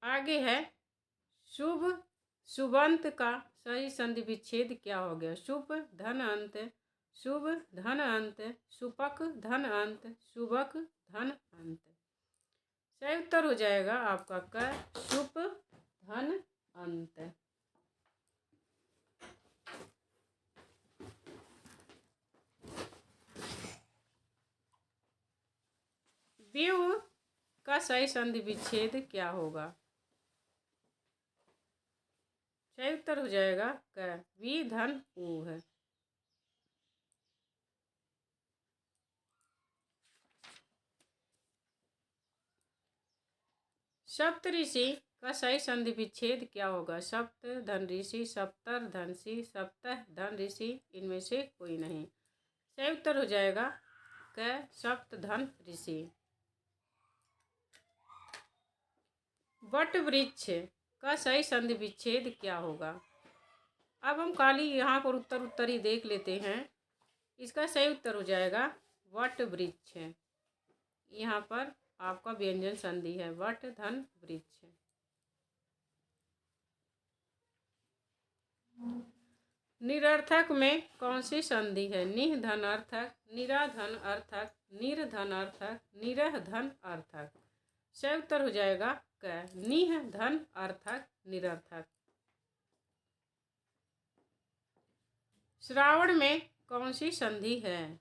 [SPEAKER 1] आगे है शुभ शुभंत का सही संधि विच्छेद क्या हो गया? शुभ धन अंत, शुभ धन अंत, शुपक धन अंत, शुभक धन अंत। सही उत्तर हो जाएगा आपका क, शुभ धन अंत। व्यूह का सही संधि विच्छेद क्या होगा? सही उत्तर हो जाएगा क, वी धन ऊह। सप्त ऋषि का सही संधि विच्छेद क्या होगा? सप्त धन ऋषि, सप्तर धन ऋषि, सप्तह धन ऋषि, इनमें से कोई नहीं। सही उत्तर हो जाएगा क, सप्त धन ऋषि। वट वृक्ष का सही संधि विच्छेद क्या होगा? अब हम खाली यहाँ पर उत्तर ही देख लेते हैं। इसका सही उत्तर हो जाएगा वट वृक्ष। यहाँ पर आपका व्यंजन संधि है, वट धन वृक्ष। निरर्थक में कौन सी संधि है? निह धन अर्थक, निरा धन अर्थक, निर धन अर्थक, निरह धन अर्थक। सही उत्तर हो जाएगा क, निह धन अर्थक निरर्थक। श्रावण में कौन सी संधि है?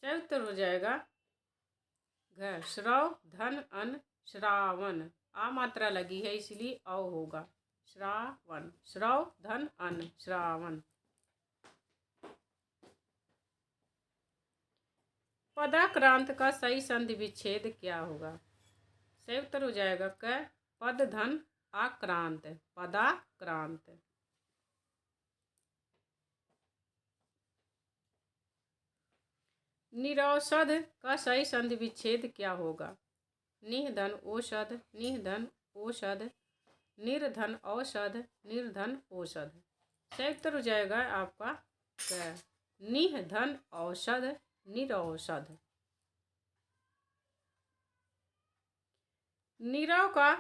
[SPEAKER 1] सही उत्तर हो जाएगा घ, श्रव धन अन श्रावण। आ मात्रा लगी है इसलिए अ होगा, श्रावण। श्रव धन अन श्रावण। पदाक्रांत का सही संधि विच्छेद क्या होगा? सही उत्तर हो जाएगा क, पद धन आक्रांत, पदाक्रांत। निरौषध का सही संधि विच्छेद क्या होगा? निह धन औषध, निह धन औषध, निर्धन औषध, निर्धन औषध। सही उत्तर हो जाएगा आपका क, निह धन औषध निरौषध। नीरव का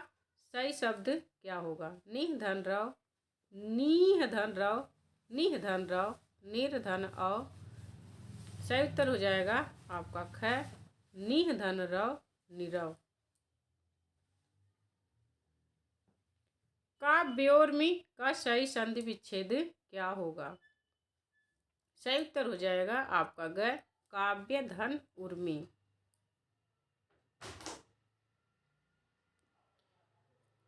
[SPEAKER 1] सही शब्द क्या होगा? निह धन रव, नीह धन रव, निह धन रव, निर्धन औ। सही उत्तर हो जाएगा आपका ख, निह धन रव नीरव। काव्योर्मी का सही संधि विच्छेद क्या होगा? सही उत्तर हो जाएगा आपका ग, काव्य धन उर्मी।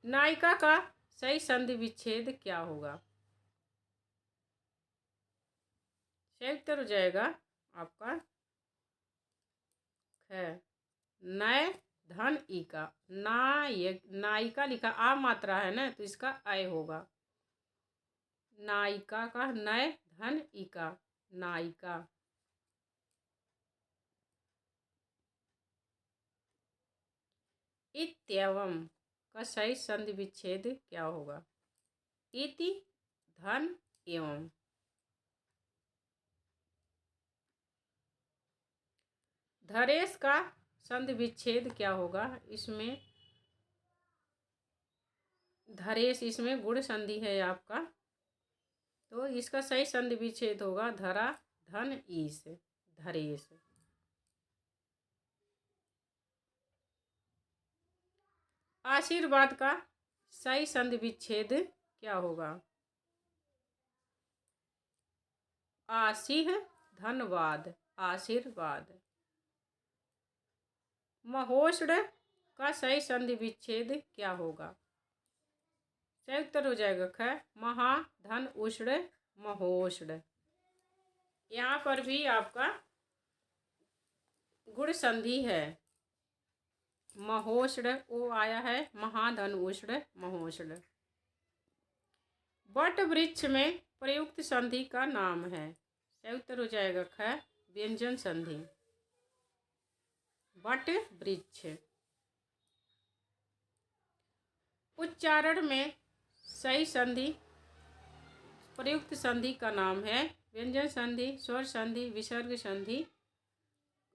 [SPEAKER 1] नायिका का सही संधि विच्छेद क्या होगा? सही उत्तर हो जाएगा आपका ख, नय धन ईका। नायक, नायिका लिखा आ मात्रा है ना, तो इसका अय होगा। नायिका का नय धन ईका, नायिका। इत्यवम का सही संधि विच्छेद क्या होगा? इति धन एवं। धरेश का संधि विच्छेद क्या होगा? इसमें धरेश, इसमें गुण संधि है आपका, तो इसका सही संधि विच्छेद होगा धरा धन ईश, धरेश। आशीर्वाद का सही संधि विच्छेद क्या होगा? आशीष धन्यवाद आशीर्वाद। महोष्ण का सही संधि विच्छेद क्या होगा? सही उत्तर हो जाएगा ख महा धन उष्ण महोष्ण। यहाँ पर भी आपका गुण संधि है। महोष्ण वो आया है महाधन उष्ण महोष्ण। वट वृक्ष में प्रयुक्त संधि का नाम है। सही उत्तर हो जाएगा ख व्यंजन संधि। वट वृक्ष। उच्चारण में सही संधि प्रयुक्त संधि का नाम है व्यंजन संधि, स्वर संधि, विसर्ग संधि।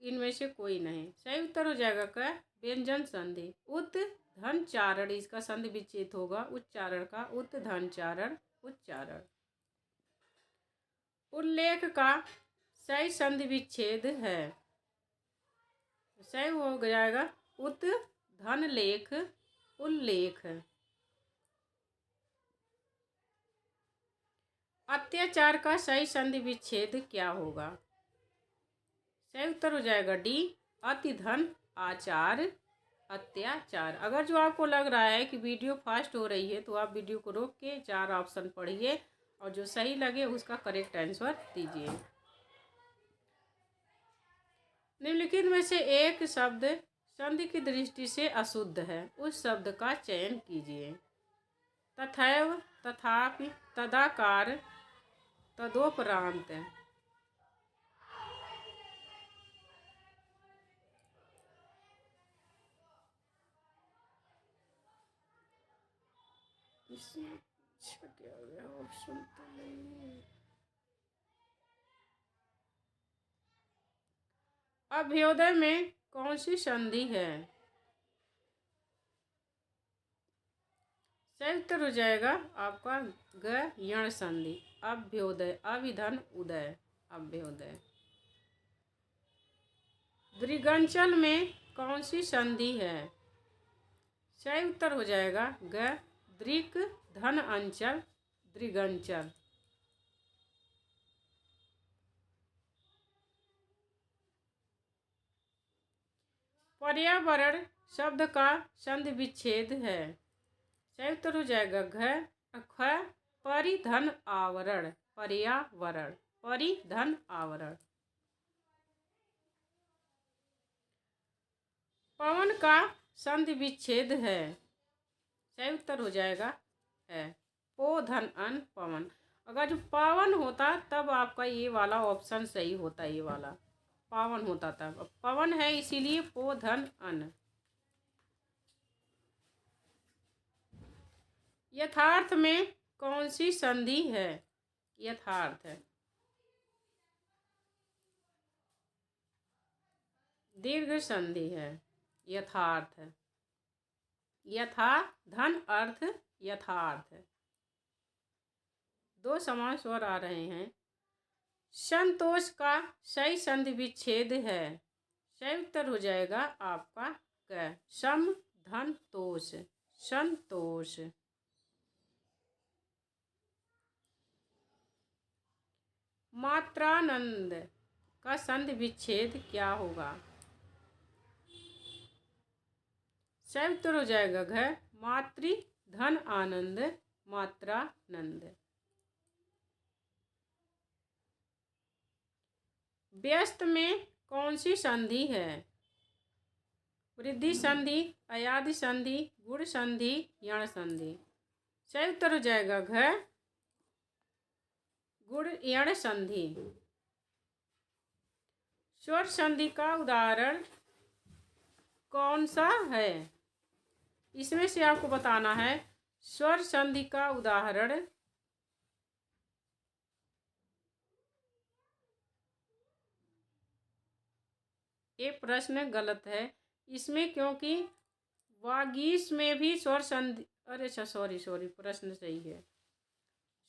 [SPEAKER 1] इनमें से कोई नहीं। सही उत्तर हो जाएगा क्या व्यंजन संधि। उत धन चारण इसका संधि विच्छेद होगा उच्चारण का। उत धन चारण उच्चारण। उल्लेख का सही संधि विच्छेद है। सही हो जाएगा उत धन लेख उल्लेख। अत्याचार का सही संधि विच्छेद क्या होगा? सही उत्तर हो जाएगा डी अति धन आचार अत्याचार। अगर जो आपको लग रहा है कि वीडियो फास्ट हो रही है तो आप वीडियो को रोक के 4 ऑप्शन पढ़िए और जो सही लगे उसका करेक्ट आंसर दीजिए। निम्नलिखित में से एक शब्द संधि की दृष्टि से अशुद्ध है, उस शब्द का चयन कीजिए। तथैव तथापि तदाकार तदोपरांत। क्या हो गया ऑप्शन तो नहीं है। अभ्युदय में कौन सी संधि है? सही उत्तर हो जाएगा आपका ग यण संधि। अभ्युदय अभिधन उदय अभ्युदय। दृगंचल में कौन सी संधि है? सही उत्तर हो जाएगा ग दृक धन अंचल दृगंचल। पर्यावरण शब्द का संधि विच्छेद है। सही उत्तर हो जाएगा घ ख परिधन आवरण पर्यावरण परिधन आवरण। पवन का संधि विच्छेद है। सही उत्तर हो जाएगा है पो धन अन पवन। अगर जो पवन होता तब आपका ये वाला ऑप्शन सही होता। ये वाला पावन होता था। अब पवन है इसीलिए पो धन अन। यथार्थ में कौन सी संधि है? यथार्थ है दीर्घ संधि है। यथार्थ यथा धन अर्थ यथार्थ। 2 समान स्वर आ रहे हैं। संतोष का सही संधि विच्छेद है। सही उत्तर हो जाएगा आपका क सम धन तोष संतोष। मात्रानंद का संधि विच्छेद क्या होगा? सही उत्तर हो जाएगा घ मातृ धन आनंद मात्रानंद। व्यस्त में कौन सी संधि है? वृद्धि संधि अयादि संधि गुण संधि यण संधि। सही उत्तर हो जाएगा घ गुण यण संधि। स्वर संधि का उदाहरण कौन सा है? इसमें से आपको बताना है स्वर संधि का उदाहरण। ये प्रश्न गलत है इसमें, क्योंकि वागीश में भी स्वर संधि अरे अच्छा सॉरी प्रश्न सही है।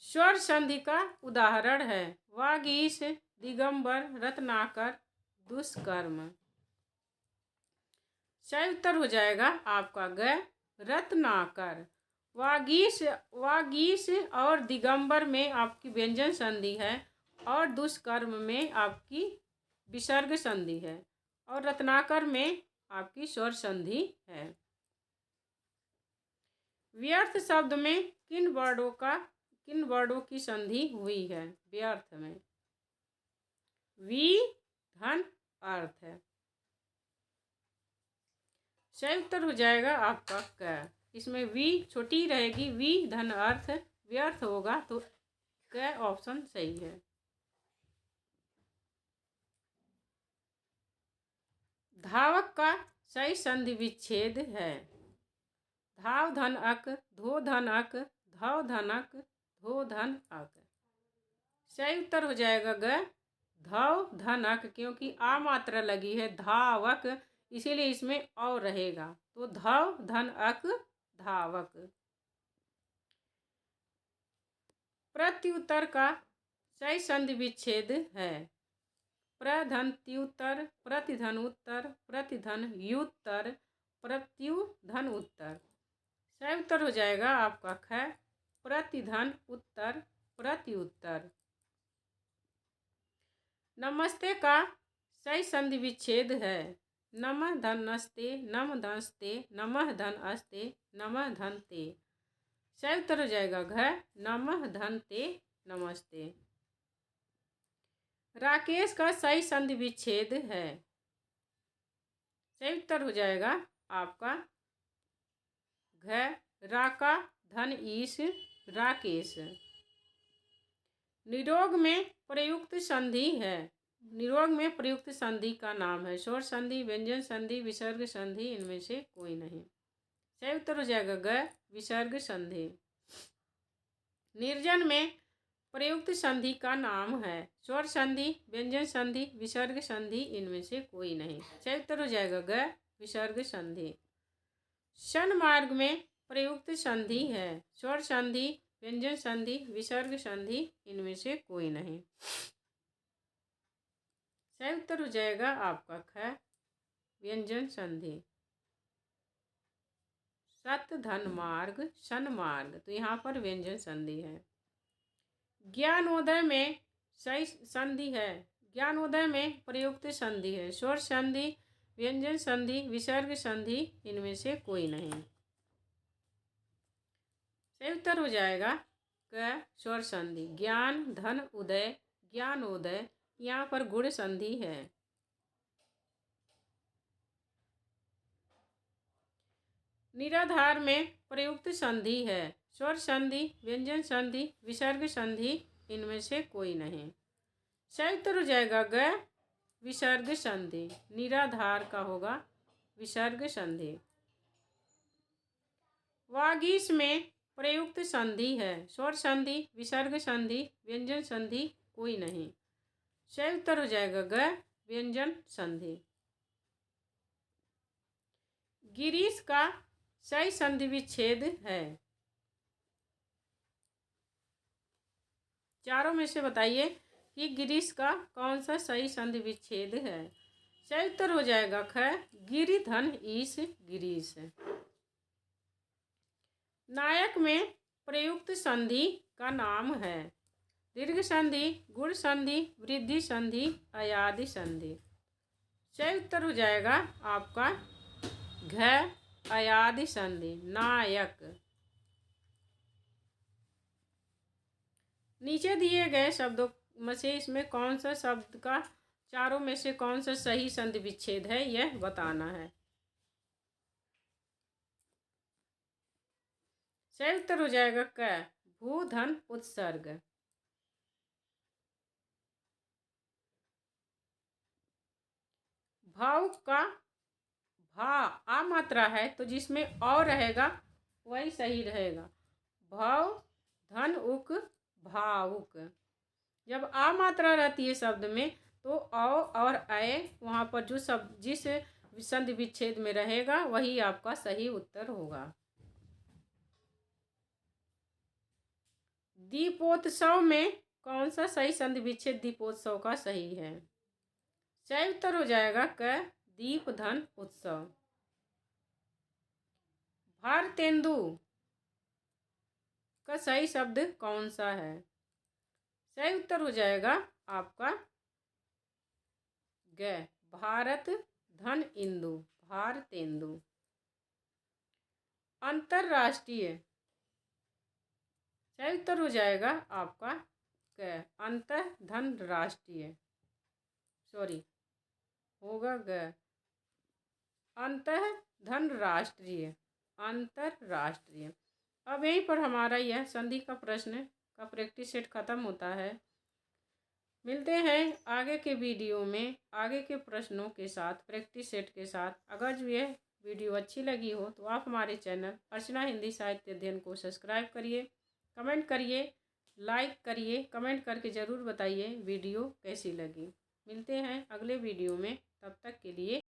[SPEAKER 1] स्वर संधि का उदाहरण है वागीश दिगंबर रत्नाकर दुष्कर्म। सही उत्तर हो जाएगा आपका ग रत्नाकर। वागीश और दिगंबर में आपकी व्यंजन संधि है और दुष्कर्म में आपकी विसर्ग संधि है और रत्नाकर में आपकी स्वर संधि है। व्यर्थ शब्द में किन वर्डों की संधि हुई है? व्यर्थ में वी धन अर्थ है। सही उत्तर हो जाएगा आपका क। इसमें वी छोटी रहेगी, वी धन अर्थ व्यर्थ होगा तो क ऑप्शन सही है। धावक का सही संधि विच्छेद है। धाव धन अक, धो धन अक, धव धन अक, धो धन अक। सही उत्तर हो जाएगा ग, धव धन अक, क्योंकि आ मात्रा लगी है धावक, इसीलिए इसमें और रहेगा तो धव धन अक धावक। प्रत्युत्तर का सही संधि विच्छेद है। प्रधन त्युत्तर, प्रतिधन उत्तर, प्रतिधन युत्तर, प्रत्युधन उत्तर। सही उत्तर हो जाएगा आपका ख, प्रतिधन उत्तर, प्रत्युत्तर। नमस्ते का सही संधि विच्छेद है। नमः धन नस्ते, नम धनस्ते, नमः धन अस्ते, नमः धन ते। सही उत्तर हो जाएगा घ, नमः धन ते नमस्ते। राकेश का सही संधि विच्छेद है। सही उत्तर हो जाएगा आपका घ, राका धन ईश राकेश। निरोग में प्रयुक्त संधि है। निरोग में प्रयुक्त संधि का नाम है। स्वर संधि, व्यंजन संधि, विसर्ग संधि, इनमें से कोई नहीं। सही उत्तर हो जाएगा ग, विसर्ग संधि। निर्जन में प्रयुक्त संधि का नाम है। स्वर संधि, व्यंजन संधि, विसर्ग संधि, इनमें से कोई नहीं। सही उत्तर हो जाएगा ग, विसर्ग संधि। शन मार्ग में प्रयुक्त संधि है। स्वर संधि, व्यंजन संधि, विसर्ग संधि, इनमें से कोई नहीं। सही उत्तर हो जाएगा आपका ख, व्यंजन संधि। सत धन मार्ग, शन मार्ग, तो यहाँ पर व्यंजन संधि है। ज्ञानोदय में सही संधि है। ज्ञानोदय में प्रयुक्त संधि है। स्वर संधि, व्यंजन संधि, विसर्ग संधि, इनमें से कोई नहीं। सही उत्तर हो जाएगा क, स्वर संधि। ज्ञान धन उदय, ज्ञानोदय, यहाँ पर गुण संधि है। निराधार में प्रयुक्त संधि है। स्वर संधि, व्यंजन संधि, विसर्ग संधि, इनमें से कोई नहीं। सही उत्तर हो जाएगा ग, विसर्ग संधि। निराधार का होगा विसर्ग संधि। वागीश में प्रयुक्त संधि है। स्वर संधि, विसर्ग संधि, व्यंजन संधि, कोई नहीं। सही उत्तर हो जाएगा ग, व्यंजन संधि। गिरीश का सही संधि विच्छेद है। चारों में से बताइए कि गिरीश का कौन सा सही संधि विच्छेद है। सही उत्तर हो जाएगा ख, गिरि धन ईश गिरीश। नायक में प्रयुक्त संधि का नाम है। दीर्घ संधि, गुण संधि, वृद्धि संधि, अयादि संधि। सही उत्तर हो जाएगा आपका घ, अयादि संधि। नायक। नीचे दिए गए शब्दों में से इसमें कौन सा शब्द का, चारों में से कौन सा सही संधि विच्छेद है, यह बताना है। सही उत्तर हो जाएगा क, भू धन उत्सर्ग। भाव का भा आ मात्रा है तो जिसमें और रहेगा वही सही रहेगा। भाव धन उक भावुक। जब आ मात्रा रहती है शब्द में तो औ और अय वहाँ पर जो शब्द जिस संधि विच्छेद में रहेगा वही आपका सही उत्तर होगा। दीपोत्सव में कौन सा सही संधि विच्छेद दीपोत्सव का सही है। सही उत्तर हो जाएगा क, दीप धन उत्सव। भारतेंदु का सही शब्द कौन सा है। सही उत्तर हो जाएगा आपका ग, भारत धन इंदु, भारतेंदु। अंतरराष्ट्रीय, सही उत्तर हो जाएगा आपका क, अंतर धन राष्ट्रीय, सॉरी होगा ग, अंतर धन राष्ट्रीय, अंतरराष्ट्रीय। अब यहीं पर हमारा यह संधि का प्रश्न का प्रैक्टिस सेट खत्म होता है। मिलते हैं आगे के वीडियो में आगे के प्रश्नों के साथ, प्रैक्टिस सेट के साथ। अगर जो यह वीडियो अच्छी लगी हो तो आप हमारे चैनल अर्चना हिंदी साहित्य अध्ययन को सब्सक्राइब करिए, कमेंट करिए, लाइक करिए, कमेंट करके ज़रूर बताइए वीडियो कैसी लगी। मिलते हैं अगले वीडियो में, तब तक के लिए